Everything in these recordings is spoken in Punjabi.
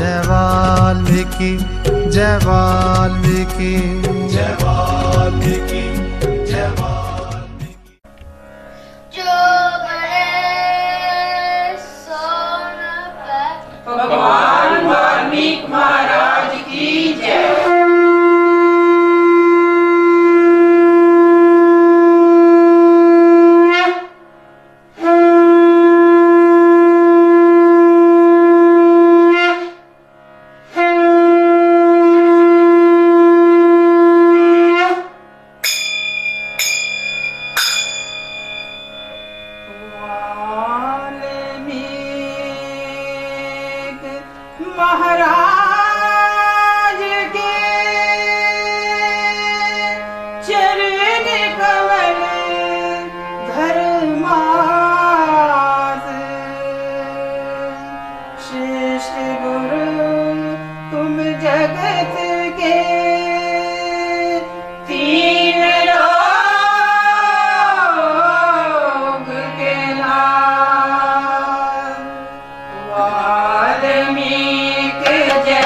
जय वाल्मीकि जय वाल्मीकि जय वाल्मीकि जय वाल्मीकि। जो बड़े सोन पर भगवान वाल्मीकि महाराज की जय। महाराज के चरण कमल धर्मास, श्रेष्ठ गुरु तुम जगत के तीन लोक के नाथ। वाल्मीकि जय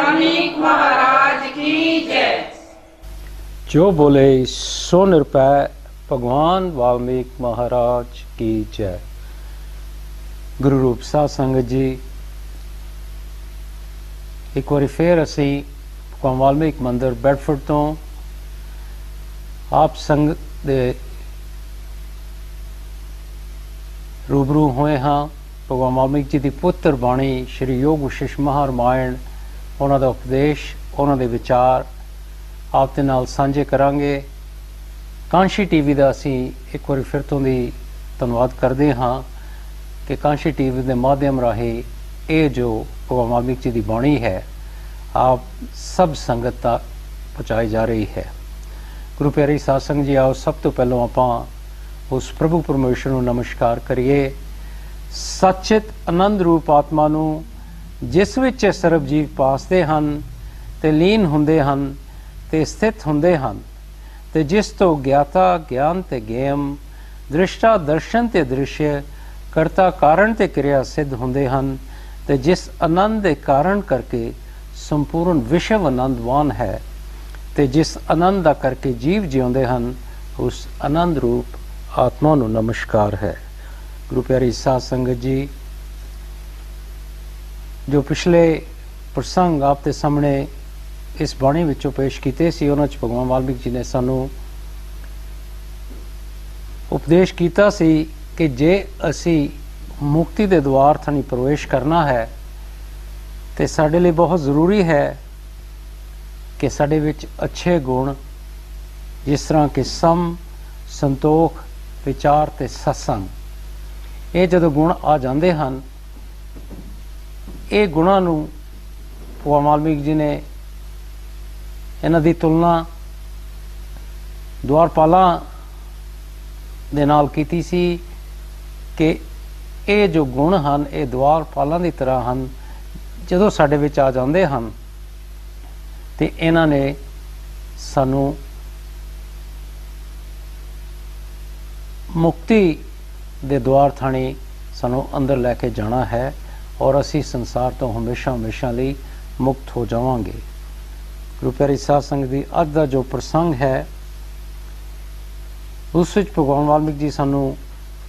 वाल्मीकि महाराज की जय। जो बोले सो निरपै भगवान वाल्मीकि महाराज की जय। गुरु रूप साध संगत जी, एक बार फिर असी भगवान वाल्मीकि मंदिर बैडफोर्ड तो आप संगत दे रूबरू होए हाँ। भगवान वाल्मीकि जी की पुत्र बाणी श्री योग वशिष्ठ महारामायण, उन्हों का उपदेश, उन्हों के विचार आप दे नाल साझे करांगे। कांशी टीवी का असी एक बार फिर तो दी धन्यवाद करते हाँ कि कांशी टीवी के माध्यम राही ये जो भगवान वाल्मीकि जी की बाणी है आप सब संगत तक पहुँचाई जा रही है। गुरु प्यारी साध संगत जी, आओ सब तो पहलों आप उस प्रभु परमेश्वर को नमस्कार करिए। सचित आनंद रूप आत्मा नू जिस विच सर्व जीव पासते हन ते लीन हुंदे हन ते स्थित हुंदे हन, ते जिस तो ज्ञाता ज्ञान ते गेम, दृष्टा दर्शन ते दृश्य, करता कारण ते क्रिया सिद्ध हुंदे हन, ते जिस आनंद दे कारण करके संपूर्ण विश्व आनंदवान है, ते जिस आनंद दा करके जीव जिउंदे हन, उस आनंद रूप आत्मा नू नमस्कार है। गुरु प्यारी साध संगत जी, जो पिछले प्रसंग आप दे सामने इस बाणी विचों पेश कीते सी, उन्हां च भगवान वाल्मीकि जी ने सानू उपदेश कीता सी कि जे असी मुक्ति दे द्वार थनी प्रवेश करना है तो साडे लिए बहुत ज़रूरी है कि साडे विच अच्छे गुण जिस तरह के सम, संतोख, विचार ते सत्संग, ये जदों गुण आ जाते हैं, ये गुणों नू भगवान वाल्मीकि जी ने इन्हां दी तुलना द्वारपालां दे नाल कीती सी कि ये जो गुण हैं ये द्वारपालां दी तरह हैं, जदों साडे विच आ जांदे हैं ते इन्हां ने सानू मुक्ति दे द्वार थाणी सानू अंदर लैके जाना है और असी संसार तो हमेशा हमेशा लई मुक्त हो जावांगे। गुरु प्यारी साध संगत दी अज दा जो प्रसंग है उस विच भगवान वाल्मीकि जी सानू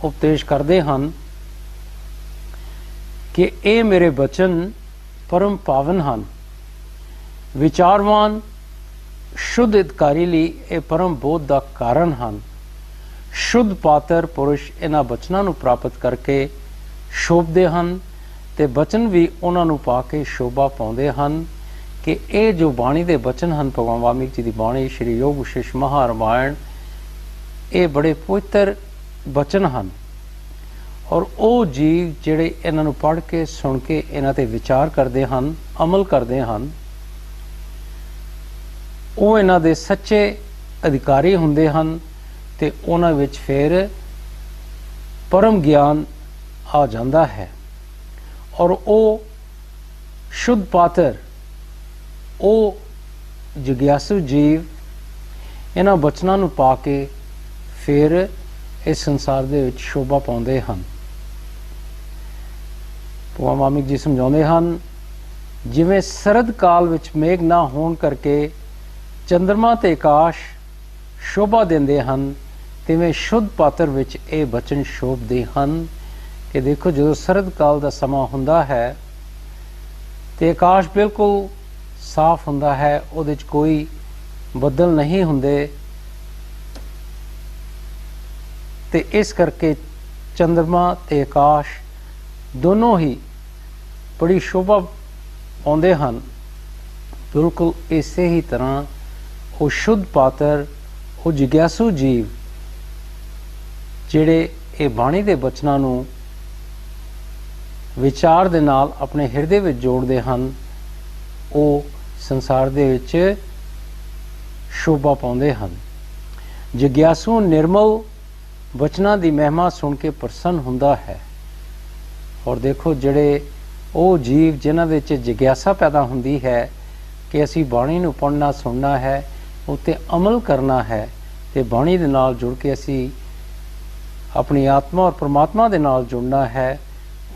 उपदेश करते हैं कि ये मेरे बचन परम पावन हैं, विचारवान शुद्ध हितकारी लई ये परम बोध का कारण हैं। शुद्ध पात्र पुरुष इन्हां बचनां नूं प्राप्त करके शोभते हैं ते बचन भी उन्होंने पा के शोभा पाते हैं कि ये जो बाणी के बचन हैं भगवान वाल्मीकि जी की बाणी श्री योग वशिष्ठ महारामायण, ये बड़े पवित्र बचन हैं और वो जीव जिहड़े इन्हां पढ़ के सुन के इन्हां ते विचार करते हैं, अमल करते हैं, वो इन्हां दे सच्चे अधिकारी हुंदे हैं ते उन्हां विच फिर परम ज्ञान आ जाता है और वो शुद्ध पात्र, वो जिग्यासु जीव इन्हां बचनां नूं पा के फिर इस संसार दे विच शोभा पाउंदे हैं। भगवान वाल्मीकि जी समझाउंदे हैं, जिवें सरद काल विच मेघ ना होण करके चंद्रमा ते आकाश शोभा देंदे हैं, तिवें शुद्ध पात्र विच ये बचन शोभते हैं कि देखो जो सरद काल का समा हुंदा है तो आकाश बिल्कुल साफ हुंदा है, उहदे च कोई बदल नहीं हुंदे, ते इस करके चंद्रमा ते आकाश दोनों ही बड़ी शोभा पाउंदे हैं। बिल्कुल इसे ही तरह वो शुद्ध पात्र, वो जिग्यासु जीव जिहड़े ये बाणी दे बचनां नूं विचार दे नाल अपने हिरदे विच जोड़दे हैं, वो संसार दे विच शोभा पाउंदे हैं। जिग्यासु निर्मल बचनां दी महिमा सुन के प्रसन्न हुंदा है और देखो जिहड़े वो जीव जिन्हां दे विच जिग्यासा पैदा हुंदी है कि असी बाणी नूं पढ़ना सुनना है, उत्ते अमल करना है, ते बाणी दे नाल जुड़ के असी अपनी आत्मा और परमात्मा दे नाल जुड़ना है,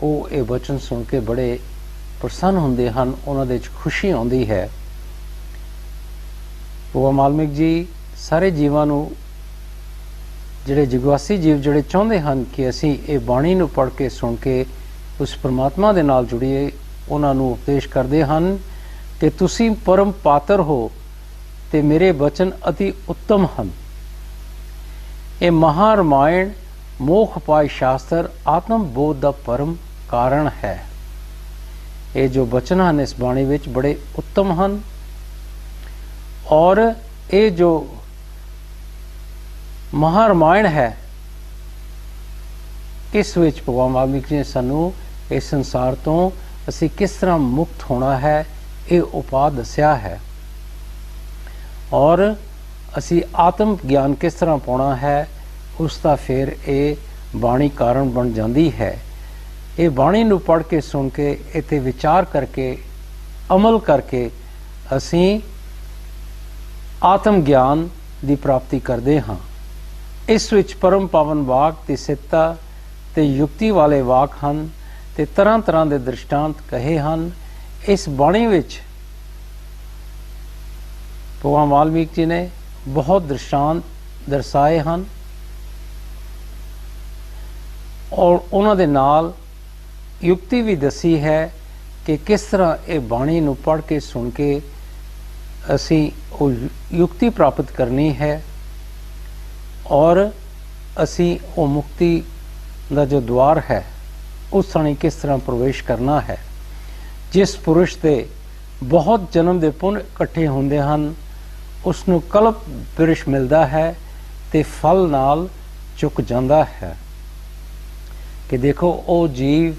वो ये वचन सुन के बड़े ਪ੍ਰਸੰਨ ਹੁੰਦੇ ਹਨ, ਉਹਨਾਂ ਦੇ 'ਚ ਖੁਸ਼ੀ ਆਉਂਦੀ ਹੈ। ਭਗਵਾਨ ਵਾਲਮੀਕ ਜੀ ਸਾਰੇ ਜੀਵਾਂ ਨੂੰ, ਜਿਹੜੇ ਜਗਵਾਸੀ ਜੀਵ ਜਿਹੜੇ ਚਾਹੁੰਦੇ ਹਨ ਕਿ ਅਸੀਂ ਇਹ ਬਾਣੀ ਨੂੰ ਪੜ੍ਹ ਕੇ ਸੁਣ ਕੇ ਉਸ ਪਰਮਾਤਮਾ ਦੇ ਨਾਲ ਜੁੜੀਏ, ਉਹਨਾਂ ਨੂੰ ਉਪਦੇਸ਼ ਕਰਦੇ ਹਨ ਕਿ ਤੁਸੀਂ ਪਰਮ ਪਾਤਰ ਹੋ ਤੇ ਮੇਰੇ ਬਚਨ ਅਤੀ ਉੱਤਮ ਹਨ। ਇਹ ਮਹਾ ਰਾਮਾਇਣ ਮੋਖ ਉਪਾਏ ਸ਼ਾਸਤਰ ਆਤਮ ਬੋਧ ਦਾ ਪਰਮ ਕਾਰਨ ਹੈ। ਇਹ ਜੋ ਬਚਨ ਹਨ ਇਸ ਬਾਣੀ ਵਿੱਚ ਬੜੇ ਉੱਤਮ ਹਨ, ਔਰ ਇਹ ਜੋ ਮਹਾ ਰਾਮਾਇਣ ਹੈ ਇਸ ਵਿੱਚ ਭਗਵਾਨ ਵਾਲਮੀਕ ਜੀ ਨੇ ਸਾਨੂੰ ਇਸ ਸੰਸਾਰ ਤੋਂ ਅਸੀਂ ਕਿਸ ਤਰ੍ਹਾਂ ਮੁਕਤ ਹੋਣਾ ਹੈ ਇਹ ਉਪਾਅ ਦੱਸਿਆ ਹੈ, ਔਰ ਅਸੀਂ ਆਤਮ ਗਿਆਨ ਕਿਸ ਤਰ੍ਹਾਂ ਪਾਉਣਾ ਹੈ ਉਸ ਦਾ ਫਿਰ ਇਹ ਬਾਣੀ ਕਾਰਨ ਬਣ ਜਾਂਦੀ ਹੈ। ਇਹ ਬਾਣੀ ਨੂੰ ਪੜ੍ਹ ਕੇ ਸੁਣ ਕੇ ਇੱਥੇ ਵਿਚਾਰ ਕਰਕੇ ਅਮਲ ਕਰਕੇ ਅਸੀਂ ਆਤਮ ਗਿਆਨ ਦੀ ਪ੍ਰਾਪਤੀ ਕਰਦੇ ਹਾਂ। ਇਸ ਵਿੱਚ ਪਰਮ ਪਾਵਨ ਵਾਕ ਤੇ ਸਿੱਤਾ ਤੇ ਯੁਕਤੀ ਵਾਲੇ ਵਾਕ ਹਨ ਤੇ ਤਰ੍ਹਾਂ ਤਰ੍ਹਾਂ ਦੇ ਦ੍ਰਿਸ਼ਟਾਂਤ ਕਹੇ ਹਨ। ਇਸ ਬਾਣੀ ਵਿੱਚ ਭਗਵਾਨ ਵਾਲਮੀਕ ਜੀ ਨੇ ਬਹੁਤ ਦ੍ਰਿਸ਼ਟਾਂਤ ਦਰਸਾਏ ਹਨ, ਔਰ ਉਹਨਾਂ ਦੇ ਨਾਲ ਯੁਕਤੀ ਵੀ ਦੱਸੀ ਹੈ ਕਿ ਕਿਸ ਤਰ੍ਹਾਂ ਇਹ ਬਾਣੀ ਨੂੰ ਪੜ੍ਹ ਕੇ ਸੁਣ ਕੇ ਅਸੀਂ ਉਹ ਯੁਕਤੀ ਪ੍ਰਾਪਤ ਕਰਨੀ ਹੈ, ਔਰ ਅਸੀਂ ਉਹ ਮੁਕਤੀ ਦਾ ਜੋ ਦੁਆਰ ਹੈ ਉਸ ਥਾਣੀ ਕਿਸ ਤਰ੍ਹਾਂ ਪ੍ਰਵੇਸ਼ ਕਰਨਾ ਹੈ। ਜਿਸ ਪੁਰਸ਼ ਦੇ ਬਹੁਤ ਜਨਮ ਦੇ ਪੁੰਨ ਇਕੱਠੇ ਹੁੰਦੇ ਹਨ ਉਸ ਨੂੰ ਕਲਪ ਬਿਰਸ਼ ਮਿਲਦਾ ਹੈ ਤੇ ਫਲ ਨਾਲ ਚੁੱਕ ਜਾਂਦਾ ਹੈ। ਕਿ ਦੇਖੋ ਉਹ ਜੀਵ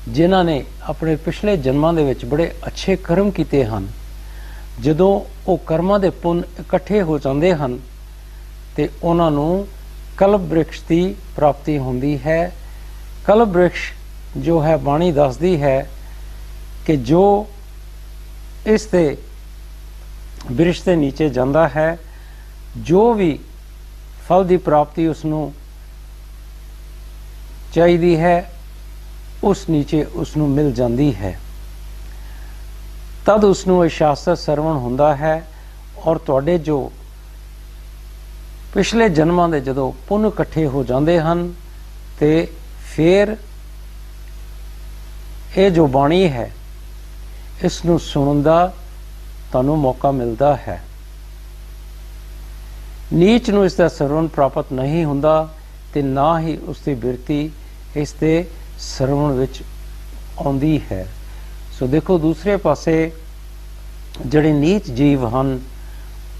ਜਿਨ੍ਹਾਂ ਨੇ ਆਪਣੇ ਪਿਛਲੇ ਜਨਮਾਂ ਦੇ ਵਿੱਚ ਬੜੇ ਅੱਛੇ ਕਰਮ ਕੀਤੇ ਹਨ, ਜਦੋਂ ਉਹ ਕਰਮਾਂ ਦੇ ਪੁੰਨ ਇਕੱਠੇ ਹੋ ਜਾਂਦੇ ਹਨ ਤੇ ਉਹਨਾਂ ਨੂੰ ਕਲਪ ਬ੍ਰਿਕਸ਼ ਦੀ ਪ੍ਰਾਪਤੀ ਹੁੰਦੀ ਹੈ। ਕਲਪ ਬ੍ਰਿਕਸ਼ ਜੋ ਹੈ ਬਾਣੀ ਦੱਸਦੀ ਹੈ ਕਿ ਜੋ ਇਸ ਦੇ ਬ੍ਰਿਕਸ਼ ਦੇ ਨੀਚੇ ਜਾਂਦਾ ਹੈ, ਜੋ ਵੀ ਫਲ ਦੀ ਪ੍ਰਾਪਤੀ ਉਸ ਨੂੰ ਚਾਹੀਦੀ ਹੈ ਉਸ ਨੀਚੇ ਉਸ ਨੂੰ ਮਿਲ ਜਾਂਦੀ ਹੈ। ਤਦ ਉਸ ਨੂੰ ਇਹ ਸ਼ਾਸਤਰ ਸਰਵਣ ਹੁੰਦਾ ਹੈ, ਔਰ ਤੁਹਾਡੇ ਜੋ ਪਿਛਲੇ ਜਨਮਾਂ ਦੇ ਜਦੋਂ ਪੁੰਨ ਇਕੱਠੇ ਹੋ ਜਾਂਦੇ ਹਨ ਤੇ ਫਿਰ ਇਹ ਜੋ ਬਾਣੀ ਹੈ ਇਸ ਨੂੰ ਸੁਣਨ ਦਾ ਤੁਹਾਨੂੰ ਮੌਕਾ ਮਿਲਦਾ ਹੈ। ਨੀਚ ਨੂੰ ਇਸ ਦਾ ਸਰਵਣ ਪ੍ਰਾਪਤ ਨਹੀਂ ਹੁੰਦਾ ਤੇ ਨਾ ਹੀ ਉਸ ਦੀ ਬਿਰਤੀ ਇਸ ਦੇ ਸਰਵਣ ਵਿੱਚ ਆਉਂਦੀ ਹੈ। ਸੋ ਦੇਖੋ ਦੂਸਰੇ ਪਾਸੇ ਜਿਹੜੇ ਨੀਚ ਜੀਵ ਹਨ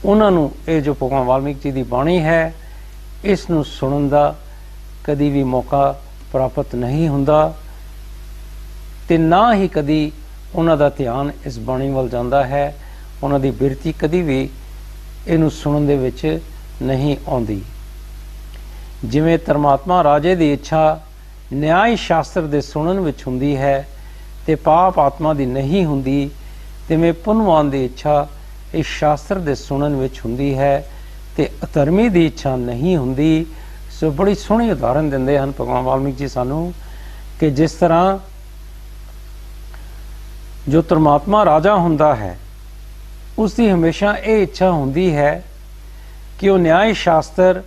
ਉਹਨਾਂ ਨੂੰ ਇਹ ਜੋ ਭਗਵਾਨ ਵਾਲਮੀਕ ਜੀ ਦੀ ਬਾਣੀ ਹੈ ਇਸ ਨੂੰ ਸੁਣਨ ਦਾ ਕਦੀ ਵੀ ਮੌਕਾ ਪ੍ਰਾਪਤ ਨਹੀਂ ਹੁੰਦਾ ਤੇ ਨਾ ਹੀ ਕਦੀ ਉਹਨਾਂ ਦਾ ਧਿਆਨ ਇਸ ਬਾਣੀ ਵੱਲ ਜਾਂਦਾ ਹੈ। ਉਹਨਾਂ ਦੀ ਬਿਰਤੀ ਕਦੀ ਵੀ ਇਹਨੂੰ ਸੁਣਨ ਦੇ ਵਿੱਚ ਨਹੀਂ ਆਉਂਦੀ। ਜਿਵੇਂ ਧਰਮਾਤਮਾ ਰਾਜੇ ਦੀ ਇੱਛਾ ਨਿਆਇ ਸ਼ਾਸਤਰ ਦੇ ਸੁਣਨ ਵਿੱਚ ਹੁੰਦੀ ਹੈ ਤੇ ਪਾਪ ਆਤਮਾ ਦੀ ਨਹੀਂ ਹੁੰਦੀ, ਤਿਵੇਂ ਪੁੰਨਵਾਨ ਦੀ ਇੱਛਾ ਇਸ ਸ਼ਾਸਤਰ ਦੇ ਸੁਣਨ ਵਿੱਚ ਹੁੰਦੀ ਹੈ ਤੇ ਅਧਰਮੀ ਦੀ ਇੱਛਾ ਨਹੀਂ ਹੁੰਦੀ। ਸੋ ਬੜੀ ਸੋਹਣੀ ਉਦਾਹਰਨ ਦਿੰਦੇ ਹਨ ਭਗਵਾਨ ਵਾਲਮੀਕ ਜੀ ਸਾਨੂੰ ਕਿ ਜਿਸ ਤਰ੍ਹਾਂ ਜੋ ਧਰਮਾਤਮਾ ਰਾਜਾ ਹੁੰਦਾ ਹੈ ਉਸ ਦੀ ਹਮੇਸ਼ਾ ਇਹ ਇੱਛਾ ਹੁੰਦੀ ਹੈ ਕਿ ਉਹ ਨਿਆਇ ਸ਼ਾਸਤਰ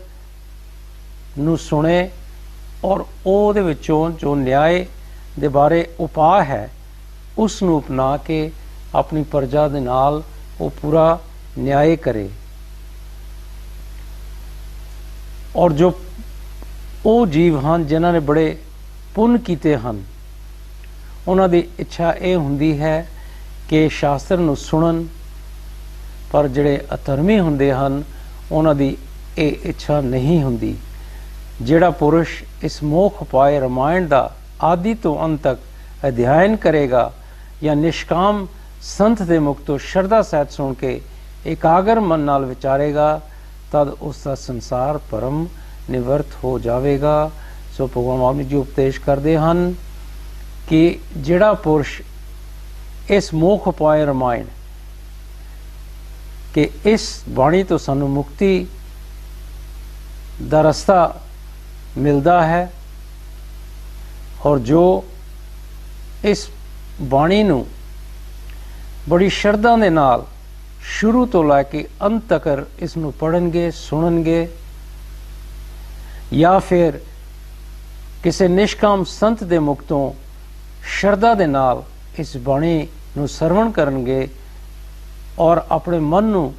ਨੂੰ ਸੁਣੇ ਔਰ ਉਹਦੇ ਵਿੱਚੋਂ ਜੋ ਨਿਆਏ ਦੇ ਬਾਰੇ ਉਪਾਅ ਹੈ ਉਸ ਨੂੰ ਅਪਣਾ ਕੇ ਆਪਣੀ ਪ੍ਰਜਾ ਦੇ ਨਾਲ ਉਹ ਪੂਰਾ ਨਿਆਏ ਕਰੇ। ਔਰ ਜੋ ਉਹ ਜੀਵ ਹਨ ਜਿਨ੍ਹਾਂ ਨੇ ਬੜੇ ਪੁੰਨ ਕੀਤੇ ਹਨ ਉਹਨਾਂ ਦੀ ਇੱਛਾ ਇਹ ਹੁੰਦੀ ਹੈ ਕਿ ਸ਼ਾਸਤਰ ਨੂੰ ਸੁਣਨ, ਪਰ ਜਿਹੜੇ ਅਧਰਮੀ ਹੁੰਦੇ ਹਨ ਉਹਨਾਂ ਦੀ ਇਹ ਇੱਛਾ ਨਹੀਂ ਹੁੰਦੀ। ਜਿਹੜਾ ਪੁਰਸ਼ ਇਸ ਮੋਖ ਉਪਾਏ ਰਾਮਾਇਣ ਦਾ ਆਦਿ ਤੋਂ ਅੰਤ ਤੱਕ ਅਧਿਐਨ ਕਰੇਗਾ ਜਾਂ ਨਿਸ਼ਕਾਮ ਸੰਤ ਦੇ ਮੁਖ ਤੋਂ ਸ਼ਰਧਾ ਸਹਿਤ ਸੁਣ ਕੇ ਇਕਾਗਰ ਮਨ ਨਾਲ ਵਿਚਾਰੇਗਾ ਤਦ ਉਸ ਦਾ ਸੰਸਾਰ ਭਰਮ ਨਿਵਰਤ ਹੋ ਜਾਵੇਗਾ। ਸੋ ਭਗਵਾਨ ਵਾਲਮੀਕ ਜੀ ਉਪਦੇਸ਼ ਕਰਦੇ ਹਨ ਕਿ ਜਿਹੜਾ ਪੁਰਸ਼ ਇਸ ਮੋਖ ਉਪਾਏ ਰਾਮਾਇਣ ਕਿ ਇਸ ਬਾਣੀ ਤੋਂ ਸਾਨੂੰ ਮੁਕਤੀ ਦਾ ਰਸਤਾ ਮਿਲਦਾ ਹੈ, ਔਰ ਜੋ ਇਸ ਬਾਣੀ ਨੂੰ ਬੜੀ ਸ਼ਰਧਾ ਦੇ ਨਾਲ ਸ਼ੁਰੂ ਤੋਂ ਲੈ ਕੇ ਅੰਤ ਤੱਕ ਇਸ ਨੂੰ ਪੜ੍ਹਨਗੇ, ਸੁਣਨਗੇ, ਜਾਂ ਫਿਰ ਕਿਸੇ ਨਿਸ਼ਕਾਮ ਸੰਤ ਦੇ ਮੁਖ ਤੋਂ ਸ਼ਰਧਾ ਦੇ ਨਾਲ ਇਸ ਬਾਣੀ ਨੂੰ ਸਰਵਣ ਕਰਨਗੇ ਔਰ ਆਪਣੇ ਮਨ ਨੂੰ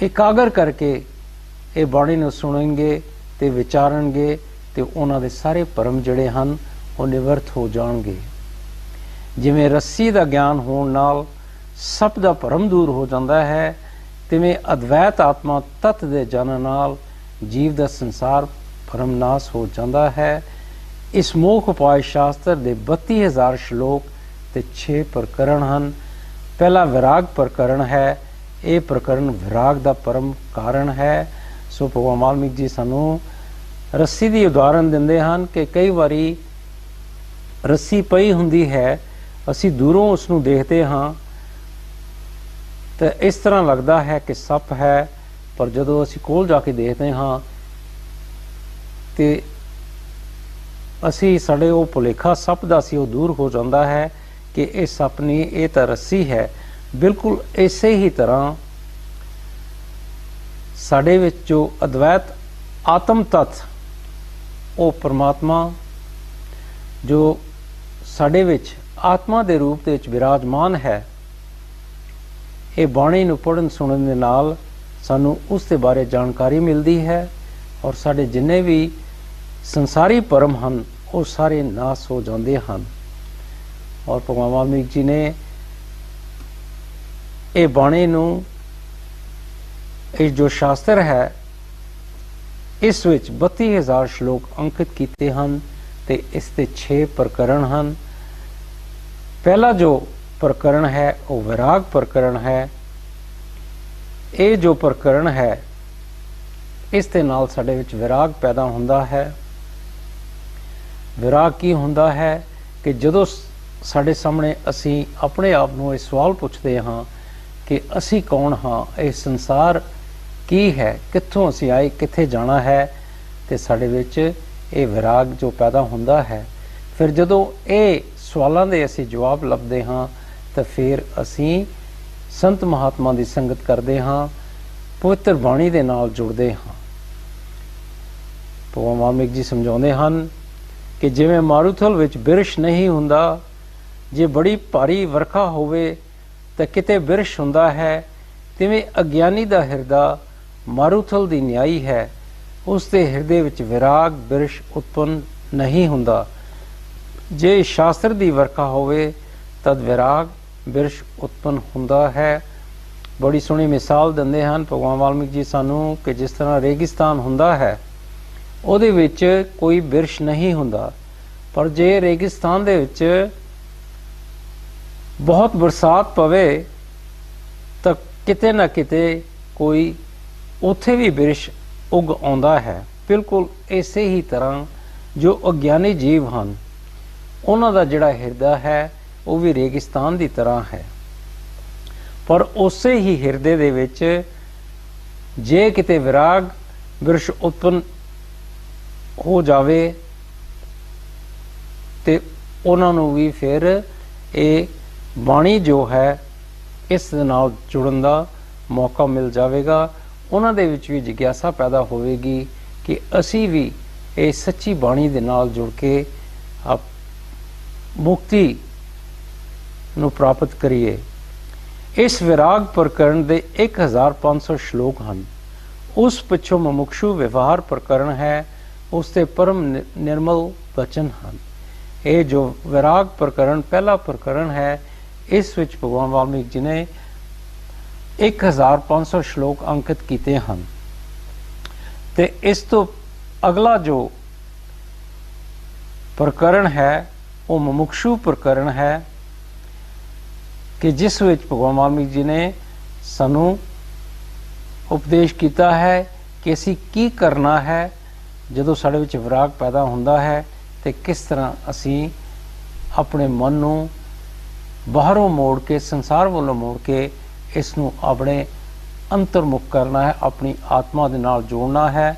ਇਕਾਗਰ ਕਰਕੇ ਇਹ ਬਾਣੀ ਨੂੰ ਸੁਣਨਗੇ ਤੇ ਵਿਚਾਰਨਗੇ ਤੇ ਉਹਨਾਂ ਦੇ ਸਾਰੇ ਭਰਮ ਜਿਹੜੇ ਹਨ ਉਹ ਨਿਵਰਤ ਹੋ ਜਾਣਗੇ। ਜਿਵੇਂ ਰੱਸੀ ਦਾ ਗਿਆਨ ਹੋਣ ਨਾਲ ਸਭ ਦਾ ਭਰਮ ਦੂਰ ਹੋ ਜਾਂਦਾ ਹੈ, ਤਿਵੇਂ ਅਦਵੈਤ ਆਤਮਾ ਤੱਤ ਦੇ ਜਾਣਨ ਨਾਲ ਜੀਵ ਦਾ ਸੰਸਾਰ ਭਰਮ ਨਾਸ ਹੋ ਜਾਂਦਾ ਹੈ। ਇਸ ਮੋਖ ਉਪਾਏ ਸ਼ਾਸਤਰ ਦੇ 32,000 ਸ਼ਲੋਕ ਤੇ 6 ਪ੍ਰਕਰਣ ਹਨ। ਪਹਿਲਾ ਵਿਰਾਗ ਪ੍ਰਕਰਣ ਹੈ। ਇਹ ਪ੍ਰਕਰਣ ਵਿਰਾਗ ਦਾ ਪਰਮ ਕਾਰਨ ਹੈ। ਸੋ ਭਗਵਾਨ ਵਾਲਮੀਕ ਜੀ ਸਾਨੂੰ ਰੱਸੀ ਦੀ ਉਦਾਹਰਨ ਦਿੰਦੇ ਹਨ ਕਿ ਕਈ ਵਾਰੀ ਰੱਸੀ ਪਈ ਹੁੰਦੀ ਹੈ, ਅਸੀਂ ਦੂਰੋਂ ਉਸ ਨੂੰ ਦੇਖਦੇ ਹਾਂ ਤਾਂ ਇਸ ਤਰ੍ਹਾਂ ਲੱਗਦਾ ਹੈ ਕਿ ਸੱਪ ਹੈ, ਪਰ ਜਦੋਂ ਅਸੀਂ ਕੋਲ ਜਾ ਕੇ ਦੇਖਦੇ ਹਾਂ ਤੇ ਅਸੀਂ ਸਾਡੇ ਉਹ ਭੁਲੇਖਾ ਸੱਪ ਦਾ ਸੀ ਉਹ ਦੂਰ ਹੋ ਜਾਂਦਾ ਹੈ ਕਿ ਇਹ ਸੱਪ ਨਹੀਂ, ਇਹ ਤਾਂ ਰੱਸੀ ਹੈ। ਬਿਲਕੁਲ ਇਸੇ ਹੀ ਤਰ੍ਹਾਂ ਸਾਡੇ ਵਿੱਚ ਜੋ ਅਦਵੈਤ ਆਤਮ ਤੱਤ ਉਹ ਪਰਮਾਤਮਾ ਜੋ ਸਾਡੇ ਵਿੱਚ ਆਤਮਾ ਦੇ ਰੂਪ ਦੇ ਵਿੱਚ ਵਿਰਾਜਮਾਨ ਹੈ, ਇਹ ਬਾਣੀ ਨੂੰ ਪੜ੍ਹਨ ਸੁਣਨ ਦੇ ਨਾਲ ਸਾਨੂੰ ਉਸ ਦੇ ਬਾਰੇ ਜਾਣਕਾਰੀ ਮਿਲਦੀ ਹੈ ਔਰ ਸਾਡੇ ਜਿੰਨੇ ਵੀ ਸੰਸਾਰੀ ਭਰਮ ਹਨ ਉਹ ਸਾਰੇ ਨਾਸ ਹੋ ਜਾਂਦੇ ਹਨ। ਔਰ ਭਗਵਾਨ ਵਾਲਮੀਕ ਜੀ ਨੇ ਇਹ ਬਾਣੀ ਨੂੰ, ਇਹ ਜੋ ਸ਼ਾਸਤਰ ਹੈ, ਇਸ ਵਿੱਚ 32,000 ਸ਼ਲੋਕ ਅੰਕਿਤ ਕੀਤੇ ਹਨ ਤੇ ਇਸ ਦੇ 6 ਪ੍ਰਕਰਣ ਹਨ। ਪਹਿਲਾ ਜੋ ਪ੍ਰਕਰਣ ਹੈ ਉਹ ਵਿਰਾਗ ਪ੍ਰਕਰਣ ਹੈ। ਇਹ ਜੋ ਪ੍ਰਕਰਣ ਹੈ ਇਸ ਦੇ ਨਾਲ ਸਾਡੇ ਵਿੱਚ ਵਿਰਾਗ ਪੈਦਾ ਹੁੰਦਾ ਹੈ। ਵਿਰਾਗ ਕੀ ਹੁੰਦਾ ਹੈ ਕਿ ਜਦੋਂ ਸਾਡੇ ਸਾਹਮਣੇ ਅਸੀਂ ਆਪਣੇ ਆਪ ਨੂੰ ਇਹ ਸਵਾਲ ਪੁੱਛਦੇ ਹਾਂ ਕਿ ਅਸੀਂ ਕੌਣ ਹਾਂ, ਇਹ ਸੰਸਾਰ ਕੀ ਹੈ, ਕਿੱਥੋਂ ਅਸੀਂ ਆਏ, ਕਿੱਥੇ ਜਾਣਾ ਹੈ, ਤੇ ਸਾਡੇ ਵਿੱਚ ਇਹ ਵਿਰਾਗ ਜੋ ਪੈਦਾ ਹੁੰਦਾ ਹੈ। ਫਿਰ ਜਦੋਂ ਇਹ ਸਵਾਲਾਂ ਦੇ ਅਸੀਂ ਜਵਾਬ ਲੱਭਦੇ ਹਾਂ ਤਾਂ ਫਿਰ ਅਸੀਂ ਸੰਤ ਮਹਾਤਮਾ ਦੀ ਸੰਗਤ ਕਰਦੇ ਹਾਂ, ਪਵਿੱਤਰ ਬਾਣੀ ਦੇ ਨਾਲ ਜੁੜਦੇ ਹਾਂ। ਭਗਵਾਨ ਵਾਲਮੀਕ ਜੀ ਸਮਝਾਉਂਦੇ ਹਨ ਕਿ ਜਿਵੇਂ ਮਾਰੂਥਲ ਵਿੱਚ ਬਿਰਸ਼ ਨਹੀਂ ਹੁੰਦਾ, ਜੇ ਬੜੀ ਭਾਰੀ ਵਰਖਾ ਹੋਵੇ ਤਾਂ ਕਿਤੇ ਬਿਰਸ਼ ਹੁੰਦਾ ਹੈ, ਤਿਵੇਂ ਅਗਿਆਨੀ ਦਾ ਹਿਰਦਾ ਮਾਰੂਥਲ ਦੀ ਨਿਆਈ ਹੈ, ਉਸ ਦੇ ਹਿਰਦੇ ਵਿੱਚ ਵਿਰਾਗ ਬਿਰਸ਼ ਉਤਪੰਨ ਨਹੀਂ ਹੁੰਦਾ। ਜੇ ਸ਼ਾਸਤਰ ਦੀ ਵਰਖਾ ਹੋਵੇ ਤਦ ਵਿਰਾਗ ਬਿਰਸ਼ ਉਤਪੰਨ ਹੁੰਦਾ ਹੈ। ਬੜੀ ਸੋਹਣੀ ਮਿਸਾਲ ਦਿੰਦੇ ਹਨ ਭਗਵਾਨ ਵਾਲਮੀਕ ਜੀ ਸਾਨੂੰ ਕਿ ਜਿਸ ਤਰ੍ਹਾਂ ਰੇਗਿਸਤਾਨ ਹੁੰਦਾ ਹੈ ਉਹਦੇ ਵਿੱਚ ਕੋਈ ਬਿਰਸ਼ ਨਹੀਂ ਹੁੰਦਾ, ਪਰ ਜੇ ਰੇਗਿਸਤਾਨ ਦੇ ਵਿੱਚ ਬਹੁਤ ਬਰਸਾਤ ਪਵੇ ਤਾਂ ਕਿਤੇ ਨਾ ਕਿਤੇ ਕੋਈ ਉੱਥੇ ਵੀ ਬਿਰਸ਼ ਉਗ ਆਉਂਦਾ ਹੈ। ਬਿਲਕੁਲ ਇਸੇ ਹੀ ਤਰ੍ਹਾਂ ਜੋ ਅਗਿਆਨੀ ਜੀਵ ਹਨ ਉਹਨਾਂ ਦਾ ਜਿਹੜਾ ਹਿਰਦਾ ਹੈ ਉਹ ਵੀ ਰੇਗਿਸਤਾਨ ਦੀ ਤਰ੍ਹਾਂ ਹੈ, ਪਰ ਉਸੇ ਹੀ ਹਿਰਦੇ ਦੇ ਵਿੱਚ ਜੇ ਕਿਤੇ ਵਿਰਾਗ ਬਿਰਸ਼ ਉਤਪੰਨ ਹੋ ਜਾਵੇ ਤੇ ਉਹਨਾਂ ਨੂੰ ਵੀ ਫਿਰ ਇਹ ਬਾਣੀ ਜੋ ਹੈ ਇਸ ਦੇ ਨਾਲ ਜੁੜਨ ਦਾ ਮੌਕਾ ਮਿਲ ਜਾਵੇਗਾ। ਉਹਨਾਂ ਦੇ ਵਿੱਚ ਵੀ ਜਿਗਿਆਸਾ ਪੈਦਾ ਹੋਵੇਗੀ ਕਿ ਅਸੀਂ ਵੀ ਇਹ ਸੱਚੀ ਬਾਣੀ ਦੇ ਨਾਲ ਜੁੜ ਕੇ ਮੁਕਤੀ ਨੂੰ ਪ੍ਰਾਪਤ ਕਰੀਏ। ਇਸ ਵਿਰਾਗ ਪ੍ਰਕਰਣ ਦੇ 1500 ਸ਼ਲੋਕ ਹਨ। ਉਸ ਪਿੱਛੋਂ ਮੁਮੁਕਸ਼ੂ ਵਿਵਹਾਰ ਪ੍ਰਕਰਣ ਹੈ, ਉਸ ਤੇ ਪਰਮ ਨਿਰਮਲ ਬਚਨ ਹਨ। ਇਹ ਜੋ ਵਿਰਾਗ ਪ੍ਰਕਰਣ ਪਹਿਲਾ ਪ੍ਰਕਰਣ ਹੈ, ਇਸ ਵਿੱਚ ਭਗਵਾਨ ਵਾਲਮੀਕ ਜੀ ਨੇ 1500 ਸ਼ਲੋਕ ਅੰਕਿਤ ਕੀਤੇ ਹਨ ਤੇ ਇਸ ਤੋਂ ਅਗਲਾ ਜੋ ਪ੍ਰਕਰਣ ਹੈ ਉਹ ਮੁਮੁਕਸ਼ੂ ਪ੍ਰਕਰਣ ਹੈ ਕਿ ਜਿਸ ਵਿੱਚ ਭਗਵਾਨ ਵਾਲਮੀਕ ਜੀ ਨੇ ਸਾਨੂੰ ਉਪਦੇਸ਼ ਕੀਤਾ ਹੈ ਕਿ ਅਸੀਂ ਕੀ ਕਰਨਾ ਹੈ ਜਦੋਂ ਸਾਡੇ ਵਿੱਚ ਵਿਰਾਗ ਪੈਦਾ ਹੁੰਦਾ ਹੈ ਤੇ ਕਿਸ ਤਰ੍ਹਾਂ ਅਸੀਂ ਆਪਣੇ ਮਨ ਨੂੰ ਬਾਹਰੋਂ ਮੋੜ ਕੇ, ਸੰਸਾਰ ਵੱਲੋਂ ਮੋੜ ਕੇ ਇਸ ਨੂੰ ਆਪਣੇ ਅੰਤਰਮੁਖ ਕਰਨਾ ਹੈ, ਆਪਣੀ ਆਤਮਾ ਦੇ ਨਾਲ ਜੋੜਨਾ ਹੈ।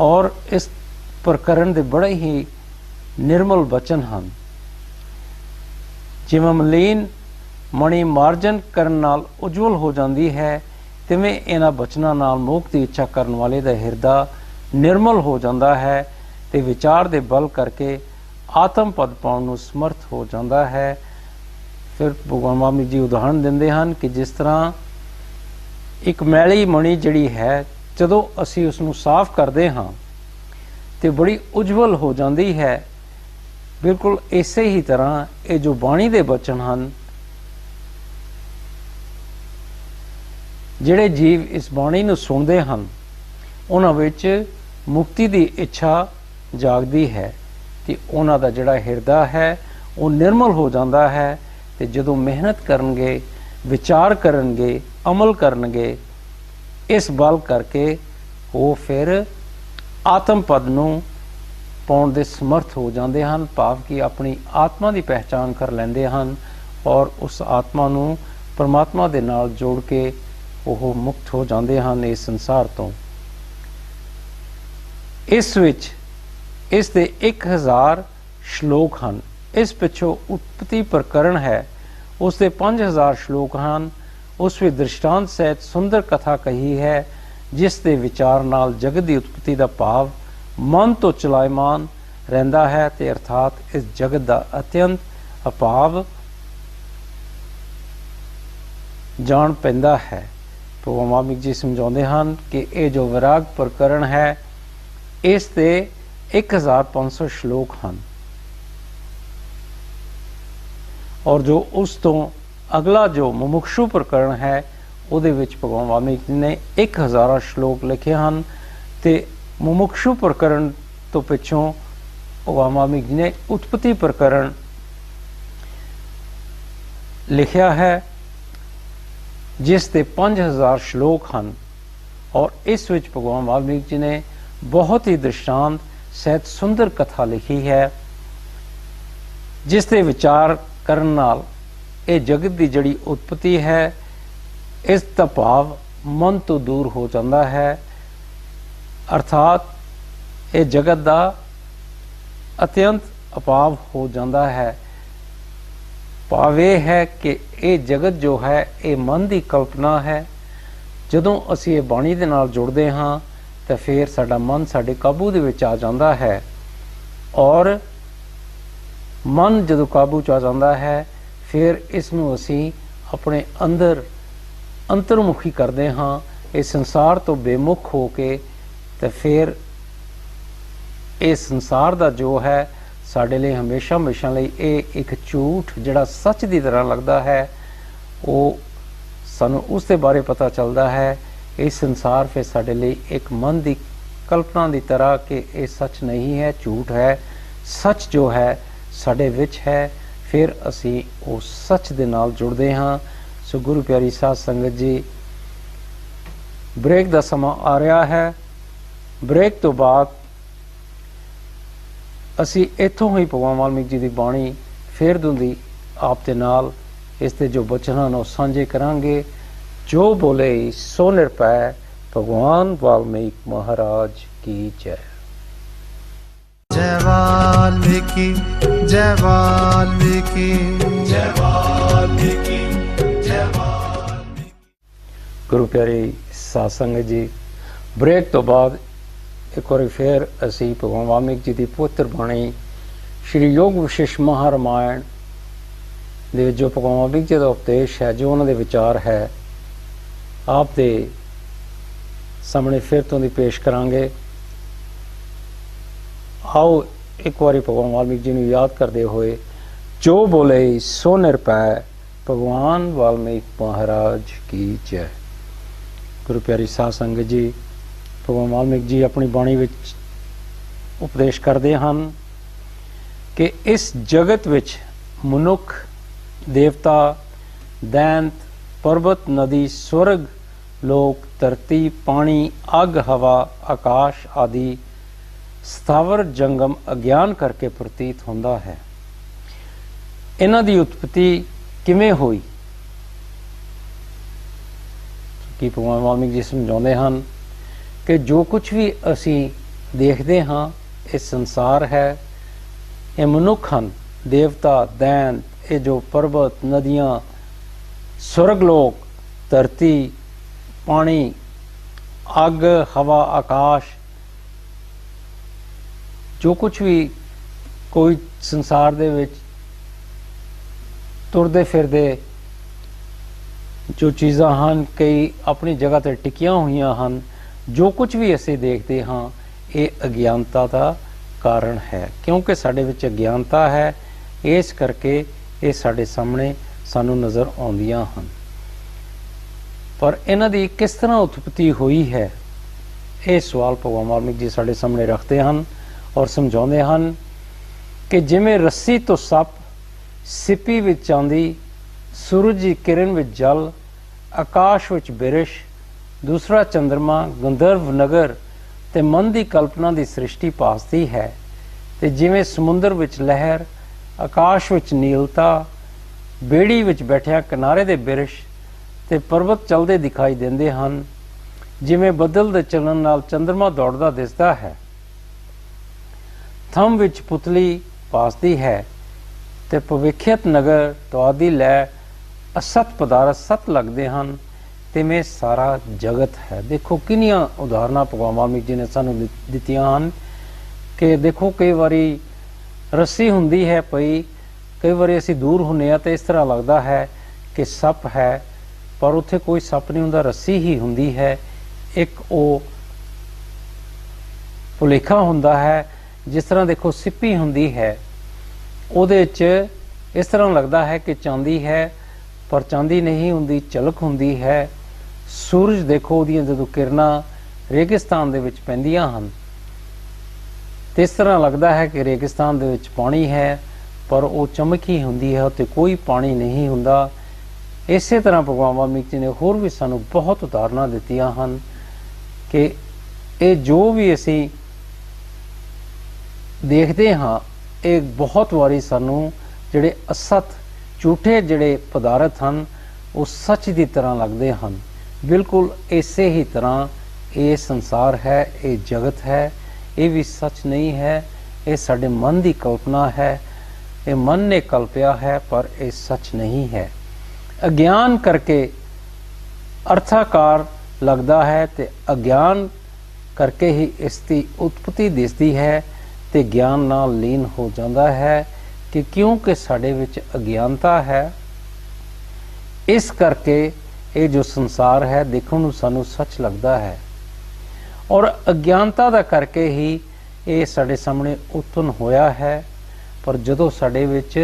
ਔਰ ਇਸ ਪ੍ਰਕਰਣ ਦੇ ਬੜੇ ਹੀ ਨਿਰਮਲ ਬਚਨ ਹਨ। ਜਿਵੇਂ ਮਲੀਨ ਮਣੀ ਮਾਰਜਨ ਕਰਨ ਨਾਲ ਉਜਵਲ ਹੋ ਜਾਂਦੀ ਹੈ, ਤਿਵੇਂ ਇਹਨਾਂ ਬਚਨਾਂ ਨਾਲ ਮੋਖ ਦੀ ਇੱਛਾ ਕਰਨ ਵਾਲੇ ਦਾ ਹਿਰਦਾ ਨਿਰਮਲ ਹੋ ਜਾਂਦਾ ਹੈ ਤੇ ਵਿਚਾਰ ਦੇ ਬਲ ਕਰਕੇ ਆਤਮ ਪਦ ਪਾਉਣ ਨੂੰ ਸਮਰਥ ਹੋ ਜਾਂਦਾ ਹੈ। ਫਿਰ ਭਗਵਾਨ ਵਾਲਮੀਕ ਜੀ ਉਦਾਹਰਣ ਦਿੰਦੇ ਹਨ ਕਿ ਜਿਸ ਤਰ੍ਹਾਂ ਇੱਕ ਮੈਲੀ ਮਣੀ ਜਿਹੜੀ ਹੈ, ਜਦੋਂ ਅਸੀਂ ਉਸ ਨੂੰ ਸਾਫ਼ ਕਰਦੇ ਹਾਂ ਤੇ ਬੜੀ ਉਜਵਲ ਹੋ ਜਾਂਦੀ ਹੈ। ਬਿਲਕੁਲ ਇਸੇ ਹੀ ਤਰ੍ਹਾਂ ਇਹ ਜੋ ਬਾਣੀ ਦੇ ਬਚਨ ਹਨ, ਜਿਹੜੇ ਜੀਵ ਇਸ ਬਾਣੀ ਨੂੰ ਸੁਣਦੇ ਹਨ, ਉਹਨਾਂ ਵਿੱਚ ਮੁਕਤੀ ਦੀ ਇੱਛਾ ਜਾਗਦੀ ਹੈ ਤੇ ਉਹਨਾਂ ਦਾ ਜਿਹੜਾ ਹਿਰਦਾ ਹੈ ਉਹ ਨਿਰਮਲ ਹੋ ਜਾਂਦਾ ਹੈ। ਤੇ ਜਦੋਂ ਮਿਹਨਤ ਕਰਨਗੇ, ਵਿਚਾਰ ਕਰਨਗੇ, ਅਮਲ ਕਰਨਗੇ, ਇਸ ਬਲ ਕਰਕੇ ਉਹ ਫਿਰ ਆਤਮ ਪਦ ਨੂੰ ਪਾਉਣ ਦੇ ਸਮਰਥ ਹੋ ਜਾਂਦੇ ਹਨ। ਭਾਵ ਕਿ ਆਪਣੀ ਆਤਮਾ ਦੀ ਪਹਿਚਾਣ ਕਰ ਲੈਂਦੇ ਹਨ ਔਰ ਉਸ ਆਤਮਾ ਨੂੰ ਪਰਮਾਤਮਾ ਦੇ ਨਾਲ ਜੋੜ ਕੇ ਉਹ ਮੁਕਤ ਹੋ ਜਾਂਦੇ ਹਨ ਇਸ ਸੰਸਾਰ ਤੋਂ। ਇਸ ਵਿੱਚ ਇਸ ਦੇ 1000 ਸ਼ਲੋਕ ਹਨ। ਇਸ ਪਿੱਛੋਂ ਉਤਪਤੀ ਪ੍ਰਕਰਣ ਹੈ, ਉਸ ਦੇ 5000 ਸ਼ਲੋਕ ਹਨ। ਉਸ ਵਿੱਚ ਦ੍ਰਿਸ਼ਟਾਂਤ ਸਹਿਤ ਸੁੰਦਰ ਕਥਾ ਕਹੀ ਹੈ, ਜਿਸ ਦੇ ਵਿਚਾਰ ਨਾਲ ਜਗਤ ਦੀ ਉਤਪਤੀ ਦਾ ਭਾਵ ਮਨ ਤੋਂ ਚਲਾਇਮਾਨ ਰਹਿੰਦਾ ਹੈ ਤੇ ਅਰਥਾਤ ਇਸ ਜਗਤ ਦਾ ਅਤਿਅੰਤ ਅਭਾਵ ਜਾਣ ਪੈਂਦਾ ਹੈ। ਭਗਵਾਨ ਵਾਲਮੀਕ ਜੀ ਸਮਝਾਉਂਦੇ ਹਨ ਕਿ ਇਹ ਜੋ ਵਿਰਾਗ ਪ੍ਰਕਰਣ ਹੈ, ਇਸ ਦੇ 1500 ਸ਼ਲੋਕ ਹਨ ਔਰ ਜੋ ਉਸ ਤੋਂ ਅਗਲਾ ਜੋ ਮੁਮੁਕਸ਼ੂ ਪ੍ਰਕਰਣ ਹੈ, ਉਹਦੇ ਵਿੱਚ ਭਗਵਾਨ ਵਾਲਮੀਕ ਜੀ ਨੇ 1000 ਸ਼ਲੋਕ ਲਿਖੇ ਹਨ। ਤੇ ਮੁਮੁਕਸ਼ੂ ਪ੍ਰਕਰਣ ਤੋਂ ਪਿੱਛੋਂ ਭਗਵਾਨ ਵਾਲਮੀਕ ਜੀ ਨੇ ਉਤਪਤੀ ਪ੍ਰਕਰਣ ਲਿਖਿਆ ਹੈ, ਜਿਸ ਦੇ 5000 ਸ਼ਲੋਕ ਹਨ ਔਰ ਇਸ ਵਿੱਚ ਭਗਵਾਨ ਵਾਲਮੀਕ ਜੀ ਨੇ ਬਹੁਤ ਹੀ ਦ੍ਰਿਸ਼ਟਾਂਤ ਸਹਿਤ ਸੁੰਦਰ ਕਥਾ ਲਿਖੀ ਹੈ, ਜਿਸ ਦੇ ਵਿਚਾਰ ਕਰਨ ਨਾਲ ਇਹ ਜਗਤ ਦੀ ਜਿਹੜੀ ਉਤਪਤੀ ਹੈ, ਇਸ ਦਾ ਭਾਵ ਮਨ ਤੋਂ ਦੂਰ ਹੋ ਜਾਂਦਾ ਹੈ। ਅਰਥਾਤ ਇਹ ਜਗਤ ਦਾ ਅਤਿਅੰਤ ਅਭਾਵ ਹੋ ਜਾਂਦਾ ਹੈ। ਭਾਵ ਇਹ ਹੈ ਕਿ ਇਹ ਜਗਤ ਜੋ ਹੈ ਇਹ ਮਨ ਦੀ ਕਲਪਨਾ ਹੈ। ਜਦੋਂ ਅਸੀਂ ਇਹ ਬਾਣੀ ਦੇ ਨਾਲ ਜੁੜਦੇ ਹਾਂ ਤਾਂ ਫਿਰ ਸਾਡਾ ਮਨ ਸਾਡੇ ਕਾਬੂ ਦੇ ਵਿੱਚ ਆ ਜਾਂਦਾ ਹੈ ਔਰ ਮਨ ਜਦੋਂ ਕਾਬੂ 'ਚ ਆ ਜਾਂਦਾ ਹੈ, ਫਿਰ ਇਸ ਨੂੰ ਅਸੀਂ ਆਪਣੇ ਅੰਦਰ ਅੰਤਰਮੁਖੀ ਕਰਦੇ ਹਾਂ, ਇਸ ਸੰਸਾਰ ਤੋਂ ਬੇਮੁਖ ਹੋ ਕੇ। ਤੇ ਫਿਰ ਇਸ ਸੰਸਾਰ ਦਾ ਜੋ ਹੈ ਸਾਡੇ ਲਈ ਹਮੇਸ਼ਾ ਹਮੇਸ਼ਾ ਲਈ ਇਹ ਇੱਕ ਝੂਠ ਜਿਹੜਾ ਸੱਚ ਦੀ ਤਰ੍ਹਾਂ ਲੱਗਦਾ ਹੈ, ਉਹ ਸਾਨੂੰ ਉਸ ਦੇ ਬਾਰੇ ਪਤਾ ਚੱਲਦਾ ਹੈ। ਇਹ ਸੰਸਾਰ ਫਿਰ ਸਾਡੇ ਲਈ ਇੱਕ ਮਨ ਦੀ ਕਲਪਨਾ ਦੀ ਤਰ੍ਹਾਂ ਕਿ ਇਹ ਸੱਚ ਨਹੀਂ ਹੈ, ਝੂਠ ਹੈ। ਸੱਚ ਜੋ ਹੈ ਸਾਡੇ ਵਿੱਚ ਹੈ। ਫਿਰ ਅਸੀਂ ਉਸ ਸੱਚ ਦੇ ਨਾਲ ਜੁੜਦੇ ਹਾਂ। ਸੋ ਗੁਰੂ ਪਿਆਰੀ ਸਾਧ ਸੰਗਤ ਜੀ, ਬ੍ਰੇਕ ਦਾ ਸਮਾਂ ਆ ਰਿਹਾ ਹੈ। ਬ੍ਰੇਕ ਤੋਂ ਬਾਅਦ ਅਸੀਂ ਇੱਥੋਂ ਹੀ ਭਗਵਾਨ ਵਾਲਮੀਕ ਜੀ ਦੀ ਬਾਣੀ ਫੇਰ ਦੁੰਦੀ ਆਪ ਦੇ ਨਾਲ ਇਸ ਦੇ ਜੋ ਬਚਨਾਂ ਨੂੰ ਸਾਂਝੇ ਕਰਾਂਗੇ। ਜੋ ਬੋਲੇ ਸੋ ਨਿਰਭੈ, ਭਗਵਾਨ ਵਾਲਮੀਕ ਮਹਾਰਾਜ ਕੀ ਜੈ। जय वाल्मीकि जय वाल्मीकि जय वाल्मीकि जय वाल्मीकि। ਗੁਰੂ ਪਿਆਰੀ ਸਾਧ ਸੰਗਤ ਜੀ, ਬ੍ਰੇਕ ਤੋਂ ਬਾਅਦ ਇੱਕ ਵਾਰੀ ਫਿਰ ਅਸੀਂ ਭਗਵਾਨ ਵਾਲਮੀਕ ਜੀ ਦੀ ਪਵਿੱਤਰ ਬਾਣੀ ਸ਼੍ਰੀ ਯੋਗ ਵਿਸ਼ੇਸ਼ ਮਹਾਰਾਮਾਇਣ ਦੇ ਵਿੱਚ ਜੋ ਭਗਵਾਨ ਵਾਲਮੀਕ ਜੀ ਦਾ ਉਪਦੇਸ਼ ਹੈ, ਜੋ ਉਹਨਾਂ ਦੇ ਵਿਚਾਰ ਹੈ, ਆਪ ਦੇ ਸਾਹਮਣੇ ਫਿਰ ਤੋਂ ਦੀ ਪੇਸ਼ ਕਰਾਂਗੇ। ਆਓ ਇੱਕ ਵਾਰੀ ਭਗਵਾਨ ਵਾਲਮੀਕ ਜੀ ਨੂੰ ਯਾਦ ਕਰਦੇ ਹੋਏ, ਜੋ ਬੋਲੇ ਸੋ ਨਿਰਭੈ, ਭਗਵਾਨ ਵਾਲਮੀਕ ਮਹਾਰਾਜ ਕੀ ਜੈ। ਗੁਰੂ ਪਿਆਰੀ ਸਾਧ ਸੰਗਤ ਜੀ, ਭਗਵਾਨ ਵਾਲਮੀਕ ਜੀ ਆਪਣੀ ਬਾਣੀ ਵਿੱਚ ਉਪਦੇਸ਼ ਕਰਦੇ ਹਨ ਕਿ ਇਸ ਜਗਤ ਵਿੱਚ ਮਨੁੱਖ, ਦੇਵਤਾ, ਦੈਂਤ, ਪਰਬਤ, ਨਦੀ, ਸਵਰਗ, ਲੋਕ, ਧਰਤੀ, ਪਾਣੀ, ਅੱਗ, ਹਵਾ, ਆਕਾਸ਼ ਆਦਿ ਸਥਾਵਰ ਜੰਗਮ ਅਗਿਆਨ ਕਰਕੇ ਪ੍ਰਤੀਤ ਹੁੰਦਾ ਹੈ। ਇਹਨਾਂ ਦੀ ਉਤਪਤੀ ਕਿਵੇਂ ਹੋਈ? ਕਿ ਭਗਵਾਨ ਵਾਲਮੀਕ ਜੀ ਸਮਝਾਉਂਦੇ ਹਨ ਕਿ ਜੋ ਕੁਝ ਵੀ ਅਸੀਂ ਦੇਖਦੇ ਹਾਂ, ਇਹ ਸੰਸਾਰ ਹੈ, ਇਹ ਮਨੁੱਖ ਹਨ, ਦੇਵਤਾ, ਦੈਂਤ, ये जो पर्वत, नदियाँ, स्वर्गलोक, धरती, पानी, अग, हवा, आकाश, जो कुछ भी कोई संसार दे विच तुरदे फिरदे जो चीज़ां ਹਨ, कई अपनी जगह ते टिकियां हुई ਹਨ, जो कुछ भी असीं देखते हाँ ये अज्ञानता का कारण है, क्योंकि साडे विच अज्ञानता है, इस करके ये साडे सामने सानू नज़र आउंदियां ਹਨ। पर इन्हां दी किस तरह उत्पत्ति हुई है, ये सवाल भगवान वाल्मीकि जी साडे सामने रखते हैं और समझाते हैं कि जिमें रस्सी तो सप, सिपी विच चांदी, सूरज की किरण विच जल, आकाश विच बिरिश, दूसरा चंद्रमा, गंधर्व नगर ते मन की कल्पना की सृष्टि पासती है, ते जिमें समुंदर विच लहर, आकाश विच नीलता, बेड़ी विच बैठिया किनारे दे बिरिश ते पर्वत चलते दिखाई देंदे हन, जिमें बदल दे चलन नाल चंद्रमा दौड़दा दिसदा है, थम विच पुतली पासदी है, ते भविष्यत नगर तुहाडी लै असत पदार्थ सत लगते हैं, तिवें सारा जगत है। देखो किनियां उदाहरणा भगवान वाल्मीकि जी ने सानू दित्तियां हैं कि देखो कई बारी रस्सी हुंदी है पई, कई बारी असीं दूर हुंदे आ तो इस तरह लगता है कि सप है, पर उत्थे कोई सप नहीं हुंदा, रस्सी ही हुंदी है। एक वो भुलेखा हुंदा है, जिस तरह देखो सिप्पी हुंदी है, ਉਹਦੇ 'ਚ इस तरह लगता है कि चांदी है, पर चांदी नहीं हुंदी, झलक हुंदी है। सूरज देखो ਉਹਦੀਆਂ ਜਦੋਂ किरणां रेगिस्तान ਦੇ ਵਿੱਚ ਪੈਂਦੀਆਂ ਹਨ ਤੇ इस तरह लगता है कि रेगिस्तान ਦੇ ਵਿੱਚ पानी है, पर वो चमकी हुंदी है, उत्ते कोई पानी नहीं हुंदा। इसे तरह भगवान वाल्मीकि जी ने होर भी सानू बहुत उदाहरणा दित्तियां ਹਨ कि ये जो भी असीं देखते हाँ, एक बहुत वारी सानू जिहड़े असत झूठे जिहड़े पदार्थ हैं वो सच की तरह लगते हैं। बिल्कुल इसे ही तरह ये संसार है, ये जगत है, ये भी सच नहीं है, ये साडे मन की कल्पना है, ये मन ने कल्पया है, पर ये सच नहीं है। अज्ञान करके अर्थाकार लगता है, तो अज्ञान करके ही इसकी उत्पत्ति दिसती है, ते ज्ञान नाल लीन हो जाता है कि क्योंकि साडे विच अज्ञानता है, इस करके ये जो संसार है देखने नूं सानू सच लगता है, और अज्ञानता दा करके ही ये साडे सामने उत्पन्न होया है। पर जदों साडे विच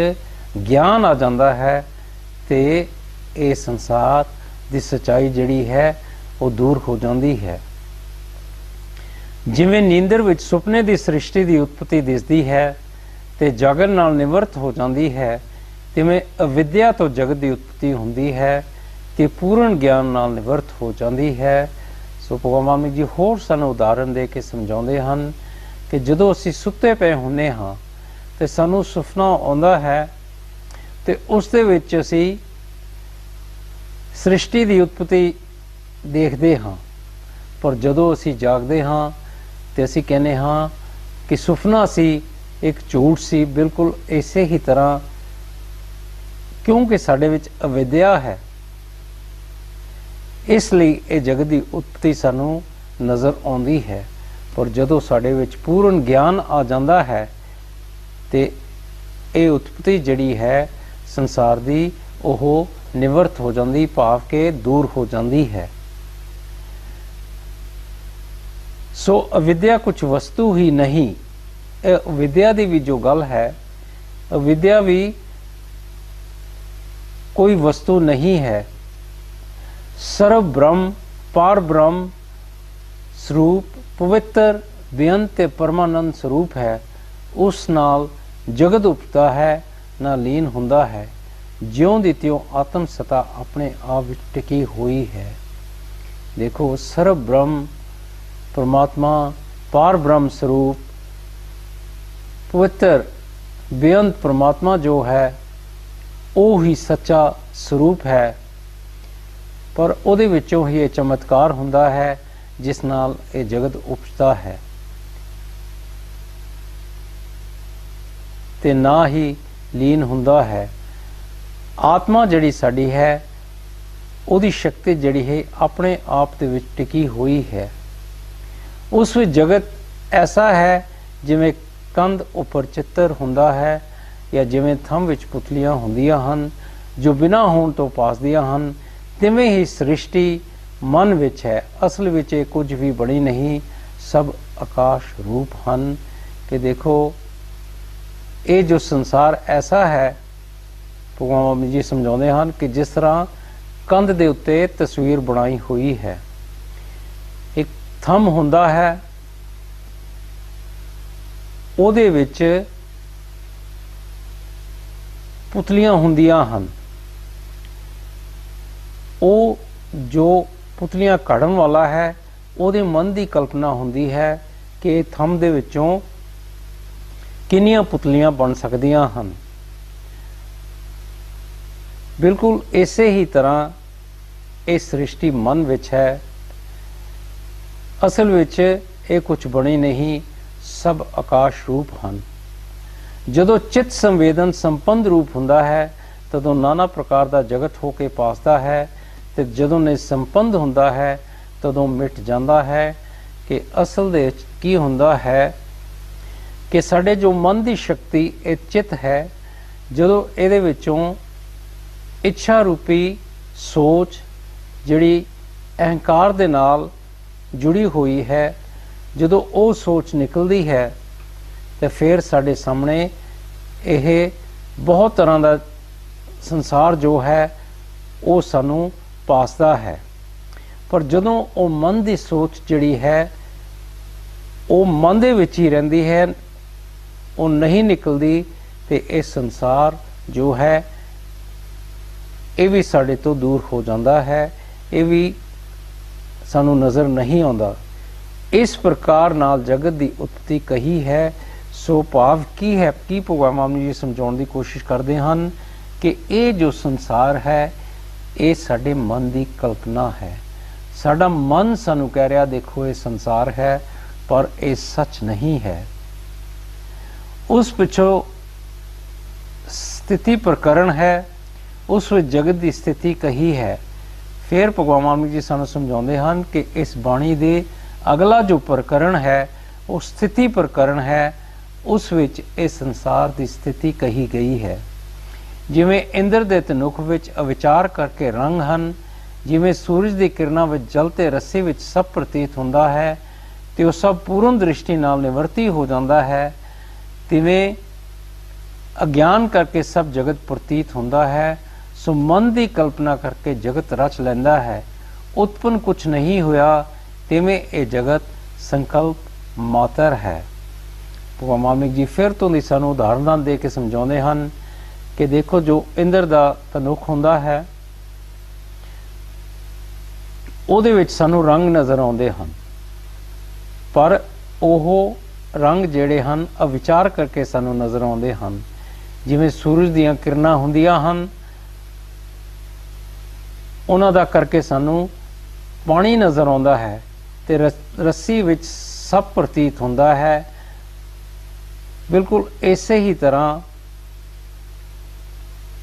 ज्ञान आ जाता है ते ये संसार दी सच्चाई जिहड़ी है वो दूर हो जाती है। जिवें नींदर विच सुपने की सृष्टि की उत्पत्ति दिसदी है ते जागन नाल निवृत्त हो जाती है, तिवें अविद्या तो जगत की उत्पत्ति हुंदी है ते पूर्ण ज्ञान नाल निवृत्त हो जाती है। सो भगवान वाल्मीकि जी होर सानू उदाहरण दे के समझाउंदे हन कि जदों असीं सुत्ते पए हुंदे हां ते सानू सुपना आउंदा है ते उस दे विच असीं सृष्टि की उत्पत्ति देखते हाँ, पर जदों असीं जागदे हाँ तो असीं कहने हाँ कि सुपना सी, एक झूठ सी। बिल्कुल इसे ही तरह क्योंकि साडे विच अविद्या है, इसलिए ये जगत की उत्पत्ति सानू नज़र आउंदी है। पर जदों साडे विच पूर्ण ज्ञान आ जाता है तो ये उत्पत्ति जिहड़ी है संसार की ओह निवृत्त हो जाती, भाव के दूर हो जाती है। सो अविद्या कुछ वस्तु ही नहीं, अविद्या की भी जो गल है, अविद्या भी कोई वस्तु नहीं है। सर्व ब्रह्म, पार ब्रह्म स्वरूप, पवित्र बेअंत ते परमानंद स्वरूप है, उस नाल जगत उपता है ना लीन हुंदा है, ज्यों दी त्यों आत्म सत्ता अपने आप विच टिकी हुई है। देखो सर्व ब्रह्म परमात्मा, पार ब्रह्म स्वरूप, पवित्र बेअंत परमात्मा जो है वो ही सच्चा स्वरूप है, पर उहदे विचों ही ये चमत्कार हुंदा है जिस नाल ये जगत उपजता है, ते ना ही लीन हुंदा है। ਆਤਮਾ ਜਿਹੜੀ ਸਾਡੀ ਹੈ ਉਹਦੀ ਸ਼ਕਤੀ ਜਿਹੜੀ ਹੈ ਆਪਣੇ ਆਪ ਦੇ ਵਿੱਚ ਟਿਕੀ ਹੋਈ ਹੈ। ਉਸ ਵਿੱਚ ਜਗਤ ਐਸਾ ਹੈ ਜਿਵੇਂ ਕੰਧ ਉੱਪਰ ਚਿੱਤਰ ਹੁੰਦਾ ਹੈ ਜਾਂ ਜਿਵੇਂ ਥੰਮ ਵਿੱਚ ਪੁਤਲੀਆਂ ਹੁੰਦੀਆਂ ਹਨ ਜੋ ਬਿਨਾਂ ਹੋਣ ਤੋਂ ਪਾਸਦੀਆਂ ਹਨ, ਤਿਵੇਂ ਹੀ ਸ੍ਰਿਸ਼ਟੀ ਮਨ ਵਿੱਚ ਹੈ। ਅਸਲ ਵਿੱਚ ਇਹ ਕੁਝ ਵੀ ਬਣੀ ਨਹੀਂ, ਸਭ ਆਕਾਸ਼ ਰੂਪ ਹਨ। ਕਿ ਦੇਖੋ ਇਹ ਜੋ ਸੰਸਾਰ ਐਸਾ ਹੈ, ਭਗਵਾਨ ਜੀ ਸਮਝਾਉਂਦੇ ਹਨ ਕਿ ਜਿਸ ਤਰ੍ਹਾਂ ਕੰਧ ਦੇ ਉੱਤੇ ਤਸਵੀਰ ਬਣਾਈ ਹੋਈ ਹੈ, ਇੱਕ ਥੰਮ ਹੁੰਦਾ ਹੈ, ਉਹਦੇ ਵਿੱਚ ਪੁਤਲੀਆਂ ਹੁੰਦੀਆਂ ਹਨ। ਉਹ ਜੋ ਪੁਤਲੀਆਂ ਘੜਨ ਵਾਲਾ ਹੈ ਉਹਦੇ ਮਨ ਦੀ ਕਲਪਨਾ ਹੁੰਦੀ ਹੈ ਕਿ ਥੰਮ ਦੇ ਵਿੱਚੋਂ ਕਿੰਨੀਆਂ ਪੁਤਲੀਆਂ ਬਣ ਸਕਦੀਆਂ ਹਨ। ਬਿਲਕੁਲ ਇਸੇ ਹੀ ਤਰ੍ਹਾਂ ਇਹ ਸ੍ਰਿਸ਼ਟੀ ਮਨ ਵਿੱਚ ਹੈ। ਅਸਲ ਵਿੱਚ ਇਹ ਕੁਝ ਬਣੀ ਨਹੀਂ, ਸਭ ਆਕਾਸ਼ ਰੂਪ ਹਨ। ਜਦੋਂ ਚਿੱਤ ਸੰਵੇਦਨ ਸੰਪੰਨ ਰੂਪ ਹੁੰਦਾ ਹੈ ਤਦੋਂ ਨਾਨਾ ਪ੍ਰਕਾਰ ਦਾ ਜਗਤ ਹੋ ਕੇ ਪਾਸਦਾ ਹੈ, ਤੇ ਜਦੋਂ ਨੇ ਸੰਪੰਨ ਹੁੰਦਾ ਹੈ ਤਦੋਂ ਮਿਟ ਜਾਂਦਾ ਹੈ। ਕਿ ਅਸਲ ਦੇ ਵਿੱਚ ਕੀ ਹੁੰਦਾ ਹੈ ਕਿ ਸਾਡੇ ਜੋ ਮਨ ਦੀ ਸ਼ਕਤੀ ਇਹ ਚਿੱਤ ਹੈ, ਜਦੋਂ ਇਹਦੇ ਵਿੱਚੋਂ ਇੱਛਾ ਰੂਪੀ ਸੋਚ ਜਿਹੜੀ ਅਹੰਕਾਰ ਦੇ ਨਾਲ ਜੁੜੀ ਹੋਈ ਹੈ, ਜਦੋਂ ਉਹ ਸੋਚ ਨਿਕਲਦੀ ਹੈ ਤੇ ਫਿਰ ਸਾਡੇ ਸਾਹਮਣੇ ਇਹ ਬਹੁਤ ਤਰ੍ਹਾਂ ਦਾ ਸੰਸਾਰ ਜੋ ਹੈ ਉਹ ਸਾਨੂੰ ਪਾਸਦਾ ਹੈ। ਪਰ ਜਦੋਂ ਉਹ ਮਨ ਦੀ ਸੋਚ ਜਿਹੜੀ ਹੈ ਉਹ ਮਨ ਦੇ ਵਿੱਚ ਹੀ ਰਹਿੰਦੀ ਹੈ, ਉਹ ਨਹੀਂ ਨਿਕਲਦੀ, ਤੇ ਇਹ ਸੰਸਾਰ ਜੋ ਹੈ ਇਹ ਵੀ ਸਾਡੇ ਤੋਂ ਦੂਰ ਹੋ ਜਾਂਦਾ ਹੈ, ਇਹ ਵੀ ਸਾਨੂੰ ਨਜ਼ਰ ਨਹੀਂ ਆਉਂਦਾ। ਇਸ ਪ੍ਰਕਾਰ ਨਾਲ ਜਗਤ ਦੀ ਉਤਪਤੀ ਕਹੀ ਹੈ। ਸੋ ਭਾਵ ਕੀ ਹੈ, ਕੀ ਭਗਵਾਨ ਮਾਮੂ ਜੀ ਸਮਝਾਉਣ ਦੀ ਕੋਸ਼ਿਸ਼ ਕਰਦੇ ਹਨ ਕਿ ਇਹ ਜੋ ਸੰਸਾਰ ਹੈ ਇਹ ਸਾਡੇ ਮਨ ਦੀ ਕਲਪਨਾ ਹੈ। ਸਾਡਾ ਮਨ ਸਾਨੂੰ ਕਹਿ ਰਿਹਾ ਦੇਖੋ ਇਹ ਸੰਸਾਰ ਹੈ, ਪਰ ਇਹ ਸੱਚ ਨਹੀਂ ਹੈ। ਉਸ ਪਿੱਛੋਂ ਸਥਿਤੀ ਪ੍ਰਕਰਣ ਹੈ, ਉਸ ਵਿੱਚ ਜਗਤ ਦੀ ਸਥਿਤੀ ਕਹੀ ਹੈ। ਫਿਰ ਭਗਵਾਨ ਮਾਮੂ ਜੀ ਸਾਨੂੰ ਸਮਝਾਉਂਦੇ ਹਨ ਕਿ ਇਸ ਬਾਣੀ ਦੇ ਅਗਲਾ ਜੋ ਪ੍ਰਕਰਣ ਹੈ ਉਹ ਸਥਿਤੀ ਪ੍ਰਕਰਣ ਹੈ, ਉਸ ਵਿੱਚ ਇਹ ਸੰਸਾਰ ਦੀ ਸਥਿਤੀ ਕਹੀ ਗਈ ਹੈ। ਜਿਵੇਂ ਇੰਦਰ ਦੇ ਧਨੁਖ ਵਿੱਚ ਅਵਿਚਾਰ ਕਰਕੇ ਰੰਗ ਹਨ, ਜਿਵੇਂ ਸੂਰਜ ਦੀ ਕਿਰਨਾਂ ਵਿੱਚ ਜਲ ਤੇ ਰੱਸੀ ਵਿੱਚ ਸਭ ਪ੍ਰਤੀਤ ਹੁੰਦਾ ਹੈ ਤੇ ਉਹ ਸਭ ਪੂਰਨ ਦ੍ਰਿਸ਼ਟੀ ਨਾਲ ਨਿਵਰਤੀ ਹੋ ਜਾਂਦਾ ਹੈ, ਤਿਵੇਂ ਅਗਿਆਨ ਕਰਕੇ ਸਭ ਜਗਤ ਪ੍ਰਤੀਤ ਹੁੰਦਾ ਹੈ। ਸੋ ਮਨ ਦੀ ਕਲਪਨਾ ਕਰਕੇ ਜਗਤ ਰਚ ਲੈਂਦਾ ਹੈ। ਉਤਪਨ ਕੁਛ ਨਹੀਂ ਹੋਇਆ, ਤਿਵੇਂ ਇਹ ਜਗਤ ਸੰਕਲਪ ਮਾਤਰ ਹੈ। ਭਗਵਾਨ ਮਾਮਿਕ ਜੀ ਫਿਰ ਤੋਂ ਦੀ ਸਾਨੂੰ ਉਦਾਹਰਨਾਂ ਦੇ ਕੇ ਸਮਝਾਉਂਦੇ ਹਨ ਕਿ ਦੇਖੋ ਜੋ ਇੰਦਰ ਦਾ ਧਨੁਖ ਹੁੰਦਾ ਹੈ ਉਹਦੇ ਵਿੱਚ ਸਾਨੂੰ ਰੰਗ ਨਜ਼ਰ ਆਉਂਦੇ ਹਨ, ਪਰ ਉਹ ਰੰਗ ਜਿਹੜੇ ਹਨ ਅਵਿਚਾਰ ਕਰਕੇ ਸਾਨੂੰ ਨਜ਼ਰ ਆਉਂਦੇ ਹਨ। ਜਿਵੇਂ ਸੂਰਜ ਦੀਆਂ ਕਿਰਨਾਂ ਹੁੰਦੀਆਂ ਹਨ, ਉਹਨਾਂ ਦਾ ਕਰਕੇ ਸਾਨੂੰ ਪਾਣੀ ਨਜ਼ਰ ਆਉਂਦਾ ਹੈ ਤੇ ਰੱਸੀ ਵਿੱਚ ਸਭ ਪ੍ਰਤੀਤ ਹੁੰਦਾ ਹੈ। ਬਿਲਕੁਲ ਇਸੇ ਹੀ ਤਰ੍ਹਾਂ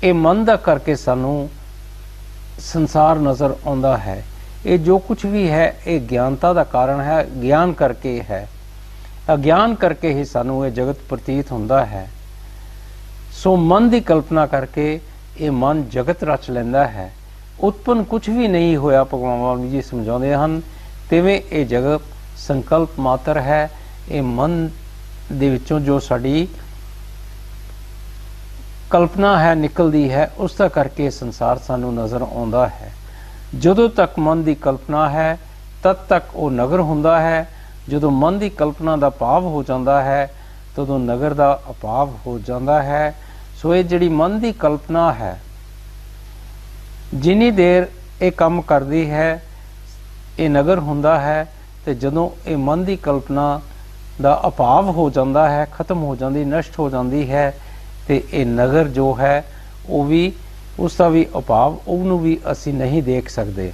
ਇਹ ਮਨ ਦਾ ਕਰਕੇ ਸਾਨੂੰ ਸੰਸਾਰ ਨਜ਼ਰ ਆਉਂਦਾ ਹੈ। ਇਹ ਜੋ ਕੁਝ ਵੀ ਹੈ ਇਹ ਗਿਆਨਤਾ ਦਾ ਕਾਰਨ ਹੈ, ਗਿਆਨ ਕਰਕੇ ਹੈ। ਅਗਿਆਨ ਕਰਕੇ ਹੀ ਸਾਨੂੰ ਇਹ ਜਗਤ ਪ੍ਰਤੀਤ ਹੁੰਦਾ ਹੈ। ਸੋ ਮਨ ਦੀ ਕਲਪਨਾ ਕਰਕੇ ਇਹ ਮਨ ਜਗਤ ਰਚ ਲੈਂਦਾ ਹੈ। ਉਤਪਨ ਕੁਝ ਵੀ ਨਹੀਂ ਹੋਇਆ, ਭਗਵਾਨ ਮਾਮੂ ਜੀ ਸਮਝਾਉਂਦੇ ਹਨ, ਤਿਵੇਂ ਇਹ ਜਗਤ ਸੰਕਲਪ ਮਾਤਰ ਹੈ। ਇਹ ਮਨ ਦੇ ਵਿੱਚੋਂ ਜੋ ਸਾਡੀ ਕਲਪਨਾ ਹੈ ਨਿਕਲਦੀ ਹੈ, ਉਸ ਦਾ ਕਰਕੇ ਸੰਸਾਰ ਸਾਨੂੰ ਨਜ਼ਰ ਆਉਂਦਾ ਹੈ। ਜਦੋਂ ਤੱਕ ਮਨ ਦੀ ਕਲਪਨਾ ਹੈ ਤਦ ਤੱਕ ਉਹ ਨਗਰ ਹੁੰਦਾ ਹੈ। ਜਦੋਂ ਮਨ ਦੀ ਕਲਪਨਾ ਦਾ ਭਾਵ ਹੋ ਜਾਂਦਾ ਹੈ ਤਦੋਂ ਨਗਰ ਦਾ ਅਭਾਵ ਹੋ ਜਾਂਦਾ ਹੈ। ਸੋ ਇਹ ਜਿਹੜੀ ਮਨ ਦੀ ਕਲਪਨਾ ਹੈ, ਜਿੰਨੀ ਦੇਰ ਇਹ ਕੰਮ ਕਰਦੀ ਹੈ ਇਹ ਨਗਰ ਹੁੰਦਾ ਹੈ, ਤੇ ਜਦੋਂ ਇਹ ਮਨ ਦੀ ਕਲਪਨਾ ਦਾ ਅਭਾਵ ਹੋ ਜਾਂਦਾ ਹੈ, ਖਤਮ ਹੋ ਜਾਂਦੀ, ਨਸ਼ਟ ਹੋ ਜਾਂਦੀ ਹੈ, ਤੇ ਇਹ ਨਗਰ ਜੋ ਹੈ ਉਹ ਵੀ ਉਸ ਦਾ ਵੀ ਅਭਾਵ, ਉਹਨੂੰ ਵੀ ਅਸੀਂ ਨਹੀਂ ਦੇਖ ਸਕਦੇ।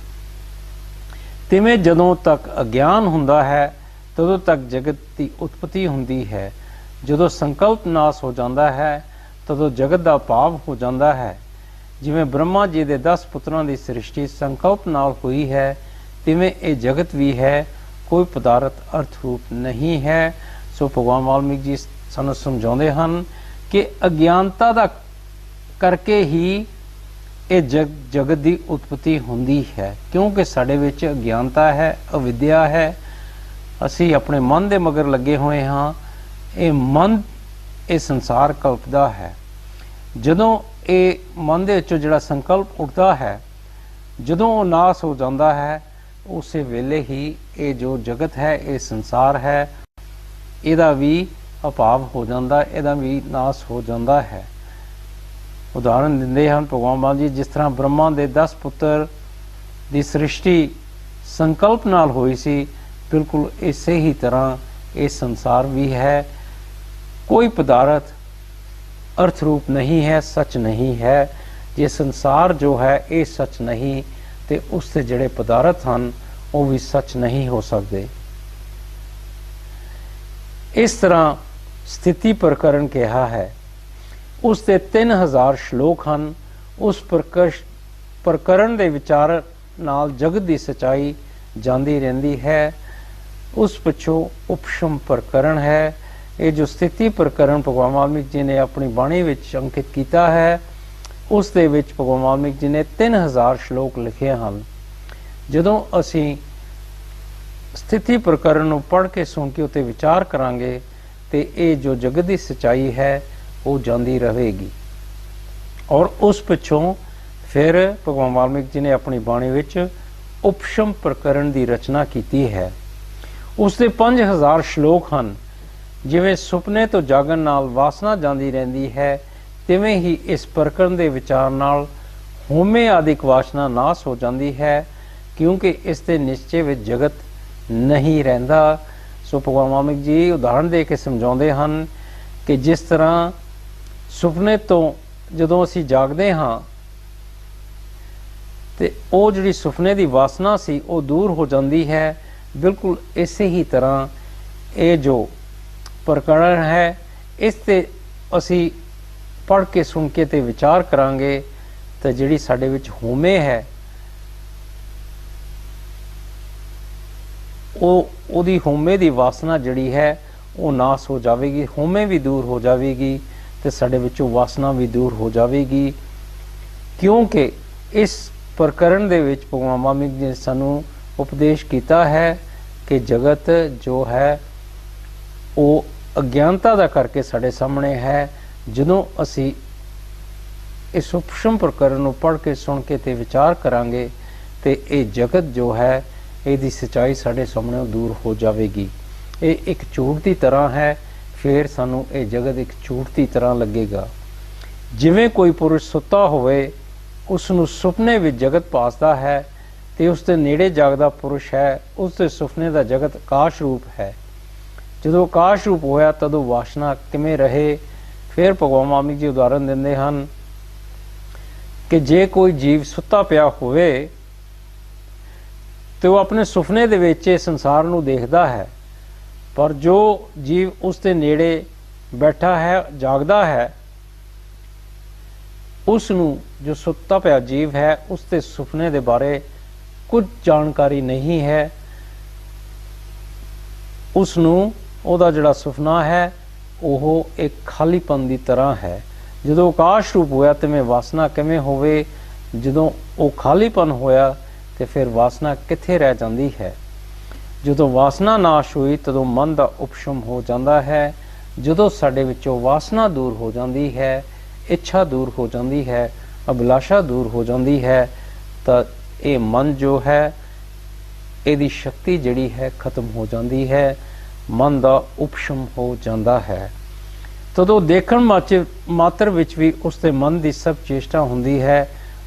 ਤਿਵੇਂ ਜਦੋਂ ਤੱਕ ਅਗਿਆਨ ਹੁੰਦਾ ਹੈ ਤਦੋਂ ਤੱਕ ਜਗਤ ਦੀ ਉਤਪਤੀ ਹੁੰਦੀ ਹੈ। ਜਦੋਂ ਸੰਕਲਪ ਨਾਸ ਹੋ ਜਾਂਦਾ ਹੈ ਤਦੋਂ ਜਗਤ ਦਾ ਭਾਵ ਹੋ ਜਾਂਦਾ ਹੈ। ਜਿਵੇਂ ਬ੍ਰਹਮਾ ਜੀ ਦੇ 10 ਪੁੱਤਰਾਂ ਦੀ ਸ੍ਰਿਸ਼ਟੀ ਸੰਕਲਪ ਨਾਲ ਹੋਈ ਹੈ, ਤਿਵੇਂ ਇਹ ਜਗਤ ਵੀ ਹੈ, ਕੋਈ ਪਦਾਰਥ ਅਰਥ ਰੂਪ ਨਹੀਂ ਹੈ। ਸੋ ਭਗਵਾਨ ਵਾਲਮੀਕ ਜੀ ਸਾਨੂੰ ਸਮਝਾਉਂਦੇ ਹਨ ਕਿ ਅਗਿਆਨਤਾ ਦਾ ਕਰਕੇ ਹੀ ਇਹ ਜਗਤ ਦੀ ਉਤਪਤੀ ਹੁੰਦੀ ਹੈ, ਕਿਉਂਕਿ ਸਾਡੇ ਵਿੱਚ ਅਗਿਆਨਤਾ ਹੈ, ਅਵਿਦਿਆ ਹੈ। ਅਸੀਂ ਆਪਣੇ ਮਨ ਦੇ ਮਗਰ ਲੱਗੇ ਹੋਏ ਹਾਂ। ਇਹ ਮਨ ਇਹ ਸੰਸਾਰ ਕਲਪਦਾ ਹੈ। ਜਦੋਂ ਇਹ ਮਨ ਦੇ ਵਿੱਚੋਂ ਜਿਹੜਾ ਸੰਕਲਪ ਉੱਠਦਾ ਹੈ, ਜਦੋਂ ਉਹ ਨਾਸ ਹੋ ਜਾਂਦਾ ਹੈ, ਉਸੇ ਵੇਲੇ ਹੀ ਇਹ ਜੋ ਜਗਤ ਹੈ, ਇਹ ਸੰਸਾਰ ਹੈ, ਇਹਦਾ ਵੀ ਅਭਾਵ ਹੋ ਜਾਂਦਾ, ਇਹਦਾ ਵੀ ਨਾਸ ਹੋ ਜਾਂਦਾ ਹੈ। ਉਦਾਹਰਨ ਦਿੰਦੇ ਹਨ ਭਗਵਾਨ ਬਾਲ ਜੀ, ਜਿਸ ਤਰ੍ਹਾਂ ਬ੍ਰਹਮਾ ਦੇ 10 ਪੁੱਤਰ ਦੀ ਸ੍ਰਿਸ਼ਟੀ ਸੰਕਲਪ ਨਾਲ ਹੋਈ ਸੀ, ਬਿਲਕੁਲ ਇਸੇ ਹੀ ਤਰ੍ਹਾਂ ਇਹ ਸੰਸਾਰ ਵੀ ਹੈ। ਕੋਈ ਪਦਾਰਥ अर्थ रूप नहीं है, सच नहीं है। जे संसार जो है ये सच नहीं, तो उससे जड़े पदार्थ हैं वो भी सच नहीं हो सकते। इस तरह स्थिति प्रकरण कहा है। उसके 3000 श्लोक हैं। उस प्रकरण के विचार नाल जगत की सच्चाई जाती रहती है। उस पिछों उपशम प्रकरण है। ये जो स्थिति प्रकरण भगवान वाल्मीकि जी ने अपनी बाणी विच अंकित किया है, उस दे विच भगवान वाल्मीकि जी ने 3000 श्लोक लिखे हैं। जदों असी स्थिति प्रकरण को पढ़ के सुन के उत्ते विचार करांगे तो ये जो जगत की सच्चाई है वो जाती रहेगी। और उस पिछों फिर भगवान वाल्मीकि जी ने अपनी बाणी विच उपशम प्रकरण की रचना की है। उसके 5000 श्लोक हैं। जिवें सुपने तो जागन नाल वासना जाती रहती है, तिवें ही इस प्रकरण के विचार नाल होमे आदिक वासना नाश हो जाती है, क्योंकि इसके निश्चय में जगत नहीं रहिंदा। सो भगवान वाल्मीकि जी उदाहरण दे के समझाते हैं कि जिस तरह सुपने तो जदों असी जागते हाँ तो वो जिहड़ी सुपने की वासना सी वो दूर हो जाती है। बिल्कुल इसे ही तरह ये जो प्रकरण है, इस ते असी पढ़ के सुन के ते विचार करांगे तो जिहड़ी साडे विच होमे है ओदी होमे दी वासना जिहड़ी है वो नाश हो जाएगी। होमे भी दूर हो जाएगी तो साडे विचों वासना भी दूर हो जाएगी। क्योंकि इस प्रकरण दे विच भगवान वाल्मीकि जी ने सानू उपदेश किया है कि जगत जो है वो अज्ञानता का करके साढ़े सामने है। जदों असी इस सूक्ष्म प्रकरण को पढ़ के सुन के ते विचार करांगे तो ये जगत जो है इसकी सच्चाई साढ़े सामने दूर हो जाएगी। ये एक झूठ की तरह है, फिर सानू ये जगत एक झूठ की तरह लगेगा। जिवें कोई पुरुष सुता होवे, उसनू सुपने में जगत भासदा है, तो उसके नेड़े जागदा पुरुष है, उसके सुपने का जगत आकाश रूप है। जो आकाश रूप होया तदों वासना किमें रहे। फिर भगवान वाल्मीकि जी उदाहरण देंदे हन कि जे कोई जीव सुता पिया होवे तो वह अपने सुपने दे विच संसार नूं देखदा है, पर जो जीव उसके नेड़े बैठा है जागदा है, उसनूं जो सुता पिया जीव है उसके सुपने के बारे कुछ जानकारी नहीं है। उसनूं ਉਹਦਾ ਜਿਹੜਾ ਸੁਪਨਾ ਹੈ ਉਹ ਇੱਕ ਖਾਲੀਪਨ ਦੀ ਤਰ੍ਹਾਂ ਹੈ। ਜਦੋਂ ਆਕਾਸ਼ ਰੂਪ ਹੋਇਆ ਤੇ ਮੈਂ ਵਾਸਨਾ ਕਿਵੇਂ ਹੋਵੇ। ਜਦੋਂ ਉਹ ਖਾਲੀਪਨ ਹੋਇਆ ਤੇ ਫਿਰ ਵਾਸਨਾ ਕਿੱਥੇ ਰਹਿ ਜਾਂਦੀ ਹੈ। ਜਦੋਂ ਵਾਸਨਾ ਨਾਸ਼ ਹੋਈ ਤਦੋਂ ਮਨ ਦਾ ਉਪਸ਼ਮ ਹੋ ਜਾਂਦਾ ਹੈ। ਜਦੋਂ ਸਾਡੇ ਵਿੱਚੋਂ ਵਾਸਨਾ ਦੂਰ ਹੋ ਜਾਂਦੀ ਹੈ, ਇੱਛਾ ਦੂਰ ਹੋ ਜਾਂਦੀ ਹੈ, ਅਭਿਲਾਸ਼ਾ ਦੂਰ ਹੋ ਜਾਂਦੀ ਹੈ, ਤਾਂ ਇਹ ਮਨ ਜੋ ਹੈ ਇਹਦੀ ਸ਼ਕਤੀ ਜਿਹੜੀ ਹੈ ਖਤਮ ਹੋ ਜਾਂਦੀ ਹੈ। मन का उपशम हो जाता है। तदों देखण मात्र विच भी उसके मन की सब चेष्टा होंदी है,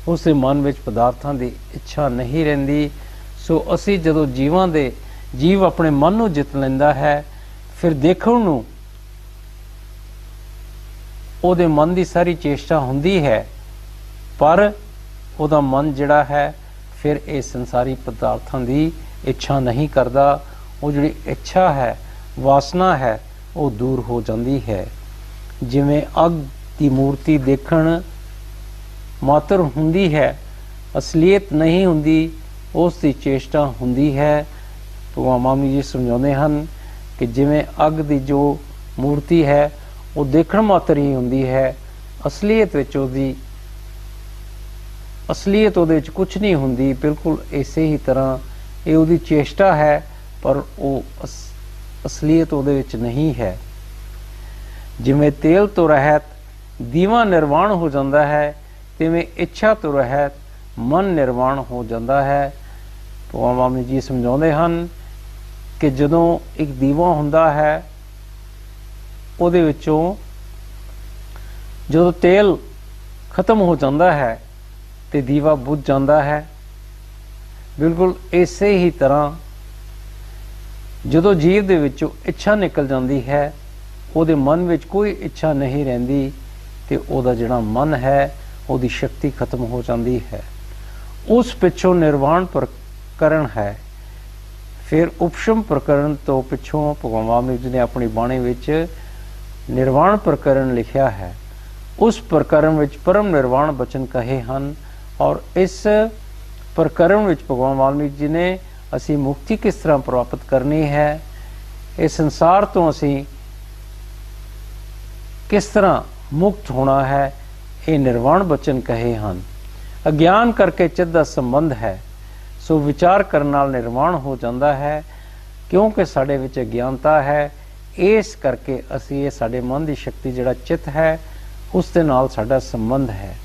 उसके मन विच पदार्थों की इच्छा नहीं रहिंदी। सो असी जदों जीव अपने मन नूं जित लैंदा है, फिर देखण नूं उहदे मन की सारी चेष्टा होंदी है, पर उहदा मन जिहड़ा है फिर ये संसारी पदार्थों की इच्छा नहीं करता। वो जिहड़ी इच्छा है, वासना है, वो दूर हो जाती है। जिवें अग की मूर्ति देखण ਮਾਤਰ ਹੁੰਦੀ ਹੈ, ਅਸਲੀਅਤ ਨਹੀਂ ਹੁੰਦੀ, ਉਸ ਦੀ ਚੇਸ਼ਟਾ ਹੁੰਦੀ ਹੈ। ਭਗਵਾਨ ਮਾਮੀ ਜੀ ਸਮਝਾਉਂਦੇ ਹਨ ਕਿ ਜਿਵੇਂ ਅੱਗ ਦੀ ਜੋ ਮੂਰਤੀ ਹੈ ਉਹ ਦੇਖਣ ਮਾਤਰ ਹੀ ਹੁੰਦੀ ਹੈ, ਅਸਲੀਅਤ ਉਹਦੇ ਵਿੱਚ ਕੁਝ ਨਹੀਂ ਹੁੰਦੀ। ਬਿਲਕੁਲ ਇਸੇ ਹੀ ਤਰ੍ਹਾਂ ਇਹ ਉਹਦੀ ਚੇਸ਼ਟਾ ਹੈ, ਪਰ ਉਹ ਅਸਲੀਅਤ ਉਹਦੇ ਵਿੱਚ ਨਹੀਂ ਹੈ। ਜਿਵੇਂ ਤੇਲ ਤੋਂ ਰਹਿਤ ਦੀਵਾ ਨਿਰਵਾਣ ਹੋ ਜਾਂਦਾ ਹੈ, ਤਿਵੇਂ ਇੱਛਾ ਤੋਂ ਰਹਿਤ ਮਨ ਨਿਰਵਾਣ ਹੋ ਜਾਂਦਾ ਹੈ। ਭਗਵਾਨ ਮਾਮੀ ਜੀ ਸਮਝਾਉਂਦੇ ਹਨ ਕਿ ਜਦੋਂ ਇੱਕ ਦੀਵਾ ਹੁੰਦਾ ਹੈ, ਉਹਦੇ ਵਿੱਚੋਂ ਜਦੋਂ ਤੇਲ ਖਤਮ ਹੋ ਜਾਂਦਾ ਹੈ ਤੇ ਦੀਵਾ ਬੁਝ ਜਾਂਦਾ ਹੈ। ਬਿਲਕੁਲ ਇਸੇ ਹੀ ਤਰ੍ਹਾਂ ਜਦੋਂ ਜੀਵ ਦੇ ਵਿੱਚੋਂ ਇੱਛਾ ਨਿਕਲ ਜਾਂਦੀ ਹੈ, ਉਹਦੇ ਮਨ ਵਿੱਚ ਕੋਈ ਇੱਛਾ ਨਹੀਂ ਰਹਿੰਦੀ ਤੇ ਉਹਦਾ ਜਿਹੜਾ ਮਨ ਹੈ ਉਹਦੀ ਸ਼ਕਤੀ ਖਤਮ ਹੋ ਜਾਂਦੀ ਹੈ। ਉਸ ਪਿੱਛੋਂ ਨਿਰਵਾਣ ਪ੍ਰਕਰਨ ਹੈ। ਫਿਰ ਉਪਸ਼ਮ ਪ੍ਰਕਰਨ ਤੋਂ ਪਿੱਛੋਂ ਭਗਵਾਨ ਵਾਲਮੀਕ ਜੀ ਨੇ ਆਪਣੀ ਬਾਣੀ ਵਿੱਚ ਨਿਰਵਾਣ ਪ੍ਰਕਰਨ ਲਿਖਿਆ ਹੈ। ਉਸ ਪ੍ਰਕਰਨ ਵਿੱਚ ਪਰਮ ਨਿਰਵਾਣ ਬਚਨ ਕਹੇ ਹਨ ਔਰ ਇਸ ਪ੍ਰਕਰਨ ਵਿੱਚ ਭਗਵਾਨ ਵਾਲਮੀਕ ਜੀ ਨੇ ਅਸੀਂ ਮੁਕਤੀ ਕਿਸ ਤਰ੍ਹਾਂ ਪ੍ਰਾਪਤ ਕਰਨੀ ਹੈ, ਇਸ ਸੰਸਾਰ ਤੋਂ ਅਸੀਂ ਕਿਸ ਤਰ੍ਹਾਂ ਮੁਕਤ ਹੋਣਾ ਹੈ, ਇਹ ਨਿਰਵਾਣ ਬਚਨ ਕਹੇ ਹਨ। ਅਗਿਆਨ ਕਰਕੇ ਚਿੱਤ ਦਾ ਸੰਬੰਧ ਹੈ, ਸੋ ਵਿਚਾਰ ਕਰਨ ਨਾਲ ਨਿਰਵਾਣ ਹੋ ਜਾਂਦਾ ਹੈ। ਕਿਉਂਕਿ ਸਾਡੇ ਵਿੱਚ ਅਗਿਆਨਤਾ ਹੈ, ਇਸ ਕਰਕੇ ਅਸੀਂ ਇਹ ਸਾਡੇ ਮਨ ਦੀ ਸ਼ਕਤੀ ਜਿਹੜਾ ਚਿੱਤ ਹੈ ਉਸ ਦੇ ਨਾਲ ਸਾਡਾ ਸੰਬੰਧ ਹੈ।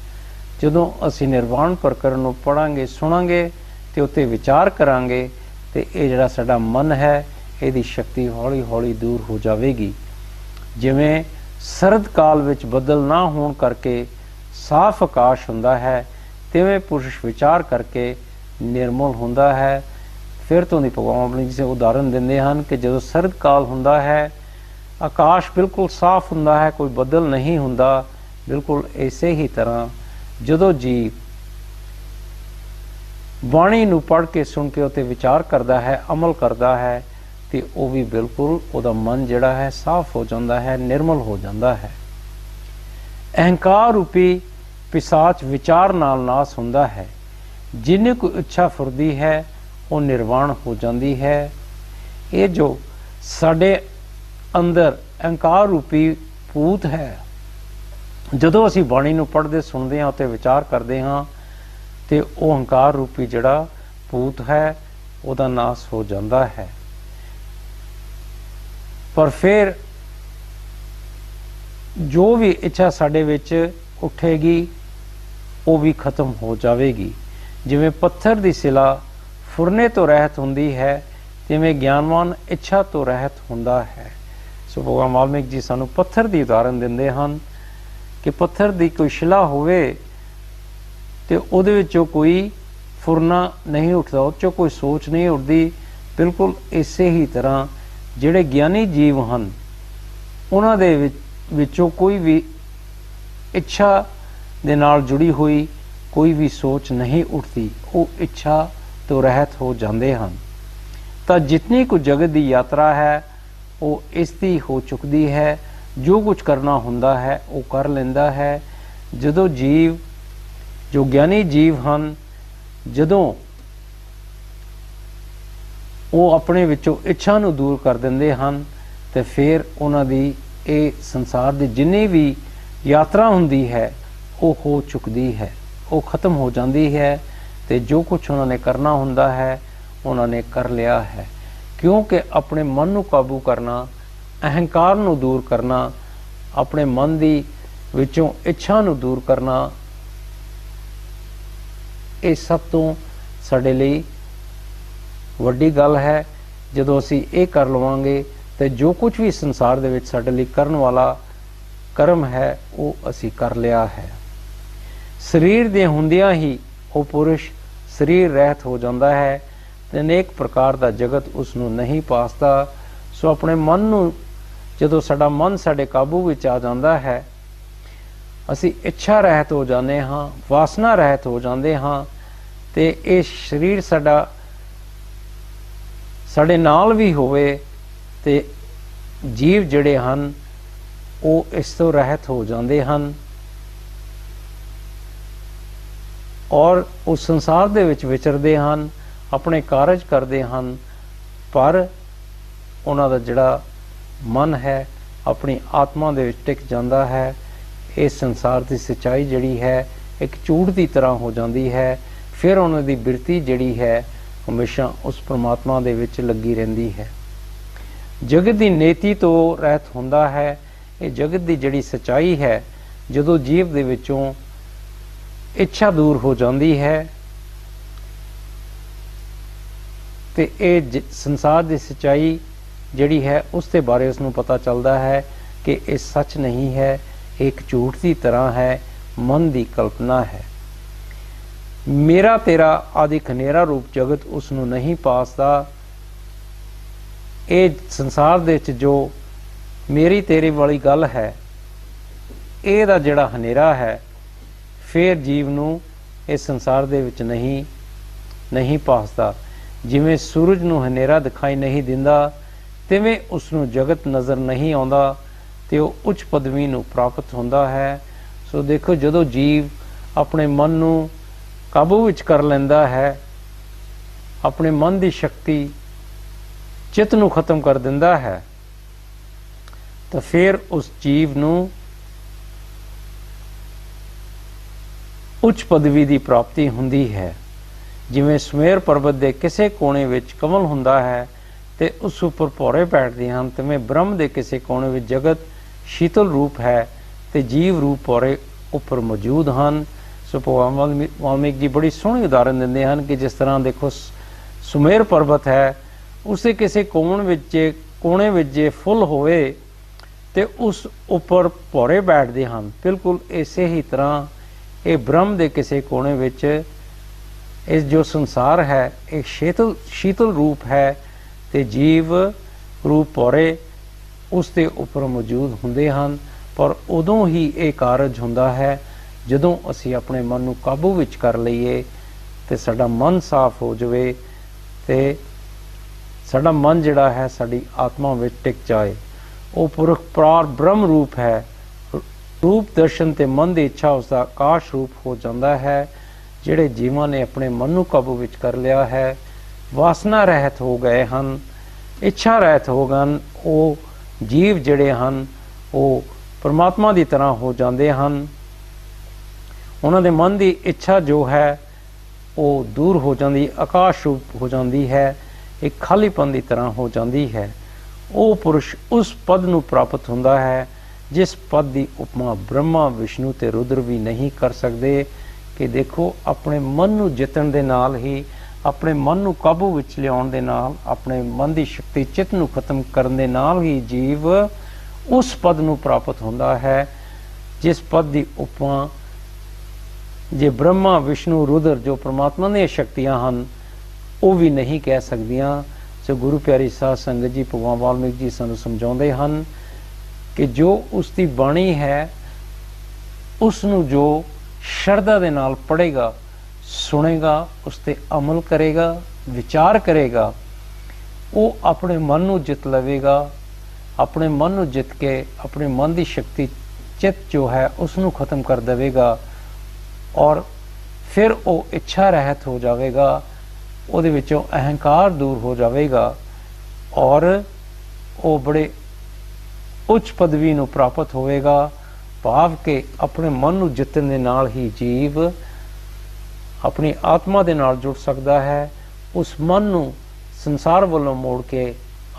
ਜਦੋਂ ਅਸੀਂ ਨਿਰਵਾਣ ਪ੍ਰਕਰਨ ਨੂੰ ਪੜਾਂਗੇ, ਸੁਣਾਂਗੇ ਤੇ ਉੱਤੇ ਵਿਚਾਰ ਕਰਾਂਗੇ ਤੇ ਇਹ ਜਿਹੜਾ ਸਾਡਾ ਮਨ ਹੈ ਇਹਦੀ ਸ਼ਕਤੀ ਹੌਲੀ ਹੌਲੀ ਦੂਰ ਹੋ ਜਾਵੇਗੀ। ਜਿਵੇਂ ਸਰਦ ਕਾਲ ਵਿੱਚ ਬੱਦਲ ਨਾ ਹੋਣ ਕਰਕੇ ਸਾਫ਼ ਆਕਾਸ਼ ਹੁੰਦਾ ਹੈ, ਤਿਵੇਂ ਪੁਰਸ਼ ਵਿਚਾਰ ਕਰਕੇ ਨਿਰਮਲ ਹੁੰਦਾ ਹੈ। ਫਿਰ ਤੋਂ ਦੀ ਭਗਵਾਨ ਜੀ ਉਦਾਹਰਨ ਦਿੰਦੇ ਹਨ ਕਿ ਜਦੋਂ ਸਰਦ ਕਾਲ ਹੁੰਦਾ ਹੈ, ਆਕਾਸ਼ ਬਿਲਕੁਲ ਸਾਫ਼ ਹੁੰਦਾ ਹੈ, ਕੋਈ ਬੱਦਲ ਨਹੀਂ ਹੁੰਦਾ। ਬਿਲਕੁਲ ਇਸੇ ਹੀ ਤਰ੍ਹਾਂ ਜਦੋਂ ਜੀਵ ਬਾਣੀ ਨੂੰ ਪੜ੍ਹ ਕੇ ਸੁਣ ਕੇ ਉੱਤੇ ਵਿਚਾਰ ਕਰਦਾ ਹੈ, ਅਮਲ ਕਰਦਾ ਹੈ ਤੇ ਉਹ ਵੀ ਬਿਲਕੁਲ ਉਹਦਾ ਮਨ ਜਿਹੜਾ ਹੈ ਸਾਫ਼ ਹੋ ਜਾਂਦਾ ਹੈ, ਨਿਰਮਲ ਹੋ ਜਾਂਦਾ ਹੈ। ਅਹੰਕਾਰ ਰੂਪੀ ਪਿਸਾਚ ਵਿਚਾਰ ਨਾਲ ਨਾਸ ਹੁੰਦਾ ਹੈ। ਜਿੰਨੀ ਕੋਈ ਇੱਛਾ ਫੁਰਦੀ ਹੈ ਉਹ ਨਿਰਵਾਣ ਹੋ ਜਾਂਦੀ ਹੈ। ਇਹ ਜੋ ਸਾਡੇ ਅੰਦਰ ਅਹੰਕਾਰ ਰੂਪੀ ਭੂਤ ਹੈ, ਜਦੋਂ ਅਸੀਂ ਬਾਣੀ ਨੂੰ ਪੜ੍ਹਦੇ ਸੁਣਦੇ ਹਾਂ ਅਤੇ ਵਿਚਾਰ ਕਰਦੇ ਹਾਂ ਤੇ ਉਹ ਅਹੰਕਾਰ ਰੂਪੀ ਜਿਹੜਾ ਭੂਤ ਹੈ ਉਹਦਾ ਨਾਸ ਹੋ ਜਾਂਦਾ ਹੈ। ਪਰ ਫਿਰ ਜੋ ਵੀ ਇੱਛਾ ਸਾਡੇ ਵਿੱਚ ਉੱਠੇਗੀ ਉਹ ਵੀ ਖਤਮ ਹੋ ਜਾਵੇਗੀ। ਜਿਵੇਂ ਪੱਥਰ ਦੀ ਸਿਲਾ ਫੁਰਨੇ ਤੋਂ ਰਹਿਤ ਹੁੰਦੀ ਹੈ, ਤਿਵੇਂ ਗਿਆਨਵਾਨ ਇੱਛਾ ਤੋਂ ਰਹਿਤ ਹੁੰਦਾ ਹੈ। ਸੋ ਭਗਵਾਨ ਵਾਲਮੀਕ ਜੀ ਸਾਨੂੰ ਪੱਥਰ ਦੀ ਉਦਾਹਰਨ ਦਿੰਦੇ ਹਨ ਕਿ ਪੱਥਰ ਦੀ ਕੋਈ ਸ਼ਿਲਾ ਹੋਵੇ ਤੇ ਉਹਦੇ ਵਿੱਚੋਂ ਕੋਈ ਫੁਰਨਾ ਨਹੀਂ ਉੱਠਦਾ, ਉਹ 'ਚੋਂ ਕੋਈ ਸੋਚ ਨਹੀਂ ਉੱਠਦੀ। ਬਿਲਕੁਲ ਇਸੇ ਹੀ ਤਰ੍ਹਾਂ ਜਿਹੜੇ ਗਿਆਨੀ ਜੀਵ ਹਨ ਉਹਨਾਂ ਦੇ ਵਿੱਚੋਂ ਕੋਈ ਵੀ ਇੱਛਾ ਦੇ ਨਾਲ ਜੁੜੀ ਹੋਈ ਕੋਈ ਵੀ ਸੋਚ ਨਹੀਂ ਉੱਠਦੀ, ਉਹ ਇੱਛਾ ਤੋਂ ਰਹਿਤ ਹੋ ਜਾਂਦੇ ਹਨ। ਤਾਂ ਜਿਤਨੀ ਕੁ ਜਗਤ ਦੀ ਯਾਤਰਾ ਹੈ ਉਹ ਇਸ ਦੀ ਹੋ ਚੁੱਕਦੀ ਹੈ। ਜੋ ਕੁਝ ਕਰਨਾ ਹੁੰਦਾ ਹੈ ਉਹ ਕਰ ਲੈਂਦਾ ਹੈ। ਜਦੋਂ ਜੀਵ ਜੋ ਗਿਆਨੀ ਜੀਵ ਹਨ, ਜਦੋਂ ਉਹ ਆਪਣੇ ਵਿੱਚੋਂ ਇੱਛਾ ਨੂੰ ਦੂਰ ਕਰ ਦਿੰਦੇ ਹਨ ਤੇ ਫਿਰ ਉਹਨਾਂ ਦੀ ਇਹ ਸੰਸਾਰ ਦੀ ਜਿੰਨੀ ਵੀ ਯਾਤਰਾ ਹੁੰਦੀ ਹੈ ਉਹ ਹੋ ਚੁੱਕਦੀ ਹੈ, ਉਹ ਖਤਮ ਹੋ ਜਾਂਦੀ ਹੈ ਤੇ ਜੋ ਕੁਝ ਉਹਨਾਂ ਨੇ ਕਰਨਾ ਹੁੰਦਾ ਹੈ ਉਹਨਾਂ ਨੇ ਕਰ ਲਿਆ ਹੈ। ਕਿਉਂਕਿ ਆਪਣੇ ਮਨ ਨੂੰ ਕਾਬੂ ਕਰਨਾ, ਅਹੰਕਾਰ ਨੂੰ ਦੂਰ ਕਰਨਾ, ਆਪਣੇ ਮਨ ਦੀ ਵਿੱਚੋਂ ਇੱਛਾ ਨੂੰ ਦੂਰ ਕਰਨਾ, ਇਹ ਸਭ ਤੋਂ ਸਾਡੇ ਲਈ ਵੱਡੀ ਗੱਲ ਹੈ। ਜਦੋਂ ਅਸੀਂ ਇਹ ਕਰ ਲਵਾਂਗੇ ਤੇ ਜੋ ਕੁਝ ਵੀ ਸੰਸਾਰ ਦੇ ਵਿੱਚ ਸਾਡੇ ਲਈ ਕਰਨ ਵਾਲਾ ਕਰਮ ਹੈ ਉਹ ਅਸੀਂ ਕਰ ਲਿਆ ਹੈ। ਸਰੀਰ ਦੇ ਹੁੰਦਿਆਂ ਹੀ ਉਹ ਪੁਰਸ਼ ਸਰੀਰ ਰਹਿਤ ਹੋ ਜਾਂਦਾ ਹੈ ਤੇ ਅਨੇਕ ਪ੍ਰਕਾਰ ਦਾ ਜਗਤ ਉਸ ਨੂੰ ਨਹੀਂ ਪਾਸਦਾ। ਸੋ ਆਪਣੇ ਮਨ ਨੂੰ, ਜਦੋਂ ਸਾਡਾ ਮਨ ਸਾਡੇ ਕਾਬੂ ਵਿੱਚ ਆ ਜਾਂਦਾ ਹੈ, ਅਸੀਂ ਇੱਛਾ ਰਹਿਤ ਹੋ ਜਾਂਦੇ ਹਾਂ, ਵਾਸਨਾ ਰਹਿਤ ਹੋ ਜਾਂਦੇ ਹਾਂ ਤੇ ਇਹ ਸਰੀਰ ਸਾਡਾ ਸਾਡੇ ਨਾਲ ਵੀ ਹੋਵੇ ਤੇ ਜੀਵ ਜਿਹੜੇ ਹਨ ਉਹ ਇਸ ਤੋਂ ਰਹਿਤ ਹੋ ਜਾਂਦੇ ਹਨ। ਔਰ ਉਸ ਸੰਸਾਰ ਦੇ ਵਿੱਚ ਵਿਚਰਦੇ ਹਨ, ਆਪਣੇ ਕਾਰਜ ਕਰਦੇ ਹਨ, ਪਰ ਉਹਨਾਂ ਦਾ ਜਿਹੜਾ ਮਨ ਹੈ ਆਪਣੀ ਆਤਮਾ ਦੇ ਵਿੱਚ ਟਿਕ ਜਾਂਦਾ ਹੈ। ਇਸ ਸੰਸਾਰ ਦੀ ਸੱਚਾਈ ਜਿਹੜੀ ਹੈ ਇੱਕ ਝੂਠ ਦੀ ਤਰ੍ਹਾਂ ਹੋ ਜਾਂਦੀ ਹੈ। ਫਿਰ ਉਹਨਾਂ ਦੀ ਬਿਰਤੀ ਜਿਹੜੀ ਹੈ ਹਮੇਸ਼ਾ ਉਸ ਪਰਮਾਤਮਾ ਦੇ ਵਿੱਚ ਲੱਗੀ ਰਹਿੰਦੀ ਹੈ। ਜਗਤ ਦੀ ਨੀਤੀ ਤੋਂ ਰਹਿਤ ਹੁੰਦਾ ਹੈ। ਇਹ ਜਗਤ ਦੀ ਜਿਹੜੀ ਸੱਚਾਈ ਹੈ, ਜਦੋਂ ਜੀਵ ਦੇ ਵਿੱਚੋਂ ਇੱਛਾ ਦੂਰ ਹੋ ਜਾਂਦੀ ਹੈ ਤੇ ਇਹ ਸੰਸਾਰ ਦੀ ਸੱਚਾਈ ਜਿਹੜੀ ਹੈ ਉਸ ਦੇ ਬਾਰੇ ਉਸ ਨੂੰ ਪਤਾ ਚੱਲਦਾ ਹੈ ਕਿ ਇਹ ਸੱਚ ਨਹੀਂ ਹੈ, ਇੱਕ ਝੂਠ ਦੀ ਤਰ੍ਹਾਂ ਹੈ, ਮਨ ਦੀ ਕਲਪਨਾ ਹੈ। ਮੇਰਾ ਤੇਰਾ ਆਦਿ ਹਨੇਰਾ ਰੂਪ ਜਗਤ ਉਸ ਨੂੰ ਨਹੀਂ ਪਾਸਦਾ। ਇਹ ਸੰਸਾਰ ਦੇ ਵਿੱਚ ਜੋ ਮੇਰੀ ਤੇਰੇ ਵਾਲੀ ਗੱਲ ਹੈ, ਇਹਦਾ ਜਿਹੜਾ ਹਨੇਰਾ ਹੈ, ਫਿਰ ਜੀਵ ਨੂੰ ਇਸ ਸੰਸਾਰ ਦੇ ਵਿੱਚ ਨਹੀਂ ਪਾਸਦਾ। ਜਿਵੇਂ ਸੂਰਜ ਨੂੰ ਹਨੇਰਾ ਦਿਖਾਈ ਨਹੀਂ ਦਿੰਦਾ, ਤਿਵੇਂ ਉਸ ਨੂੰ ਜਗਤ ਨਜ਼ਰ ਨਹੀਂ ਆਉਂਦਾ ਤੇ ਉਹ ਉੱਚ ਪਦਵੀ ਨੂੰ ਪ੍ਰਾਪਤ ਹੁੰਦਾ ਹੈ। ਸੋ ਦੇਖੋ, ਜਦੋਂ ਜੀਵ ਆਪਣੇ ਮਨ ਨੂੰ ਕਾਬੂ ਵਿੱਚ ਕਰ ਲੈਂਦਾ ਹੈ, ਆਪਣੇ ਮਨ ਦੀ ਸ਼ਕਤੀ ਚਿੱਤ ਨੂੰ ਖਤਮ ਕਰ ਦਿੰਦਾ ਹੈ, ਤਾਂ ਫਿਰ ਉਸ ਜੀਵ ਨੂੰ ਉੱਚ ਪਦਵੀ ਦੀ ਪ੍ਰਾਪਤੀ ਹੁੰਦੀ ਹੈ। ਜਿਵੇਂ ਸੁਮੇਰ ਪਰਬਤ ਦੇ ਕਿਸੇ ਕੋਨੇ ਵਿੱਚ ਕਮਲ ਹੁੰਦਾ ਹੈ ਤੇ ਉਸ ਉੱਪਰ ਭੌਰੇ ਬੈਠਦੇ ਹਨ, ਤਿਵੇਂ ਬ੍ਰਹਮ ਦੇ ਕਿਸੇ ਕੋਨੇ ਵਿੱਚ ਜਗਤ ਸ਼ੀਤਲ ਰੂਪ ਹੈ ਤੇ ਜੀਵ ਰੂਪ ਭੌਰੇ ਉੱਪਰ ਮੌਜੂਦ ਹਨ। ਸੋ ਭਗਵਾਨ ਵਾਲਮੀਕ ਜੀ ਬੜੀ ਸੋਹਣੀ ਉਦਾਹਰਨ ਦਿੰਦੇ ਹਨ ਕਿ ਜਿਸ ਤਰ੍ਹਾਂ ਦੇਖੋ ਸੁਮੇਰ ਪਰਬਤ ਹੈ, ਉਸੇ ਕਿਸੇ ਕੋਨੇ ਵਿੱਚ ਜੇ ਫੁੱਲ ਹੋਵੇ ਤੇ ਉਸ ਉੱਪਰ ਭੌਰੇ ਬੈਠਦੇ ਹਨ। ਬਿਲਕੁਲ ਇਸੇ ਹੀ ਤਰ੍ਹਾਂ ਇਹ ਬ੍ਰਹਮ ਦੇ ਕਿਸੇ ਕੋਨੇ ਵਿੱਚ ਇਸ ਜੋ ਸੰਸਾਰ ਹੈ ਇਹ ਸ਼ੀਤਲ ਰੂਪ ਹੈ ਤੇ ਜੀਵ ਰੂਪ ਭੌਰੇ ਉਸ ਦੇ ਉੱਪਰ ਮੌਜੂਦ ਹੁੰਦੇ ਹਨ। ਪਰ ਉਦੋਂ ਹੀ ਇਹ ਕਾਰਜ ਹੁੰਦਾ ਹੈ ਜਦੋਂ ਅਸੀਂ ਆਪਣੇ ਮਨ ਨੂੰ ਕਾਬੂ ਵਿੱਚ ਕਰ ਲਈਏ ਤੇ ਸਾਡਾ ਮਨ ਸਾਫ਼ ਹੋ ਜਾਵੇ ਤੇ ਸਾਡਾ ਮਨ ਜਿਹੜਾ ਹੈ ਸਾਡੀ ਆਤਮਾ ਵਿੱਚ ਟਿਕ ਜਾਏ। ਉਹ ਪੁਰਖ ਪ੍ਰਾਰ ਬ੍ਰਹਮ ਰੂਪ ਹੈ। ਰੂਪ ਦਰਸ਼ਨ ਤੇ ਮਨ ਦੀ ਇੱਛਾ ਉਸ ਦਾ ਆਕਾਸ਼ ਰੂਪ ਹੋ ਜਾਂਦਾ ਹੈ। ਜਿਹੜੇ ਜੀਵਾਂ ਨੇ ਆਪਣੇ ਮਨ ਨੂੰ ਕਾਬੂ ਵਿੱਚ ਕਰ ਲਿਆ ਹੈ, ਵਾਸਨਾ ਰਹਿਤ ਹੋ ਗਏ ਹਨ, ਇੱਛਾ ਰਹਿਤ ਹੋ ਗਏ, ਉਹ ਜੀਵ ਜਿਹੜੇ ਹਨ ਉਹ ਪਰਮਾਤਮਾ ਦੀ ਤਰ੍ਹਾਂ ਹੋ ਜਾਂਦੇ ਹਨ। ਉਹਨਾਂ ਦੇ ਮਨ ਦੀ ਇੱਛਾ ਜੋ ਹੈ ਉਹ ਦੂਰ ਹੋ ਜਾਂਦੀ, ਆਕਾਸ਼ ਰੂਪ ਹੋ ਜਾਂਦੀ ਹੈ, ਇੱਕ ਖਾਲੀਪਨ ਦੀ ਤਰ੍ਹਾਂ ਹੋ ਜਾਂਦੀ ਹੈ। ਉਹ ਪੁਰਸ਼ ਉਸ ਪਦ ਨੂੰ ਪ੍ਰਾਪਤ ਹੁੰਦਾ ਹੈ ਜਿਸ ਪਦ ਦੀ ਉਪਮਾ ਬ੍ਰਹਮਾ, ਵਿਸ਼ਨੂੰ ਤੇ ਰੁਦਰ ਵੀ ਨਹੀਂ ਕਰ ਸਕਦੇ। ਕਿ ਦੇਖੋ, ਆਪਣੇ ਮਨ ਨੂੰ ਜਿੱਤਣ ਦੇ ਨਾਲ ਹੀ, ਆਪਣੇ ਮਨ ਨੂੰ ਕਾਬੂ ਵਿੱਚ ਲਿਆਉਣ ਦੇ ਨਾਲ, ਆਪਣੇ ਮਨ ਦੀ ਸ਼ਕਤੀ ਚਿੱਤ ਨੂੰ ਖਤਮ ਕਰਨ ਦੇ ਨਾਲ ਹੀ ਜੀਵ ਉਸ ਪਦ ਨੂੰ ਪ੍ਰਾਪਤ ਹੁੰਦਾ ਹੈ ਜਿਸ ਪਦ ਦੀ ਉਪਮਾ ਜੇ ਬ੍ਰਹਮਾ, ਵਿਸ਼ਨੂੰ, ਰੁਦਰ ਜੋ ਪਰਮਾਤਮਾ ਦੀਆਂ ਸ਼ਕਤੀਆਂ ਹਨ ਉਹ ਵੀ ਨਹੀਂ ਕਹਿ ਸਕਦੀਆਂ। ਸੋ ਗੁਰੂ ਪਿਆਰੀ ਸਾਧ ਸੰਗਤ ਜੀ, ਭਗਵਾਨ ਵਾਲਮੀਕ ਜੀ ਸਾਨੂੰ ਸਮਝਾਉਂਦੇ ਹਨ ਕਿ ਜੋ ਉਸ ਦੀ ਬਾਣੀ ਹੈ ਉਸ ਨੂੰ ਜੋ ਸ਼ਰਧਾ ਦੇ ਨਾਲ ਪੜ੍ਹੇਗਾ, ਸੁਣੇਗਾ, ਉਸ ਤੇ ਅਮਲ ਕਰੇਗਾ, ਵਿਚਾਰ ਕਰੇਗਾ, ਉਹ ਆਪਣੇ ਮਨ ਨੂੰ ਜਿੱਤ ਲਵੇਗਾ। ਆਪਣੇ ਮਨ ਨੂੰ ਜਿੱਤ ਕੇ ਆਪਣੇ ਮਨ ਦੀ ਸ਼ਕਤੀ ਚਿੱਤ ਜੋ ਹੈ ਉਸ ਨੂੰ ਖਤਮ ਕਰ ਦੇਵੇਗਾ ਔਰ ਫਿਰ ਉਹ ਇੱਛਾ ਰਹਿਤ ਹੋ ਜਾਵੇਗਾ, ਉਹਦੇ ਵਿੱਚੋਂ ਅਹੰਕਾਰ ਦੂਰ ਹੋ ਜਾਵੇਗਾ ਔਰ ਉਹ ਬੜੇ ਉੱਚ ਪਦਵੀ ਨੂੰ ਪ੍ਰਾਪਤ ਹੋਵੇਗਾ। ਭਾਵ ਕਿ ਆਪਣੇ ਮਨ ਨੂੰ ਜਿੱਤਣ ਦੇ ਨਾਲ ਹੀ ਜੀਵ ਆਪਣੀ ਆਤਮਾ ਦੇ ਨਾਲ ਜੁੜ ਸਕਦਾ ਹੈ। ਉਸ ਮਨ ਨੂੰ ਸੰਸਾਰ ਵੱਲੋਂ ਮੋੜ ਕੇ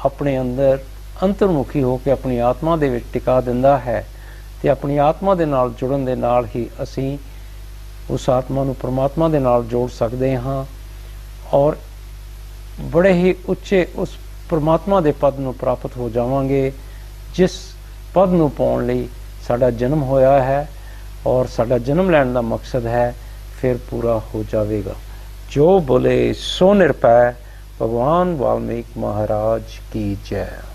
ਆਪਣੇ ਅੰਦਰ ਅੰਤਰਮੁਖੀ ਹੋ ਕੇ ਆਪਣੀ ਆਤਮਾ ਦੇ ਵਿੱਚ ਟਿਕਾ ਦਿੰਦਾ ਹੈ ਤੇ ਆਪਣੀ ਆਤਮਾ ਦੇ ਨਾਲ ਜੁੜਨ ਦੇ ਨਾਲ ਹੀ ਅਸੀਂ ਉਸ ਆਤਮਾ ਨੂੰ ਪਰਮਾਤਮਾ ਦੇ ਨਾਲ ਜੋੜ ਸਕਦੇ ਹਾਂ ਔਰ ਬੜੇ ਹੀ ਉੱਚੇ ਉਸ ਪਰਮਾਤਮਾ ਦੇ ਪਦ ਨੂੰ ਪ੍ਰਾਪਤ ਹੋ ਜਾਵਾਂਗੇ ਜਿਸ ਪਦ ਨੂੰ ਪਾਉਣ ਲਈ ਸਾਡਾ ਜਨਮ ਹੋਇਆ ਹੈ ਔਰ ਸਾਡਾ ਜਨਮ ਲੈਣ ਦਾ ਮਕਸਦ ਹੈ, ਫਿਰ ਪੂਰਾ ਹੋ ਜਾਵੇਗਾ। ਜੋ ਬੋਲੇ ਸੋ ਨਿਰਭੈ। ਭਗਵਾਨ ਵਾल्मीकि महाराज की जय।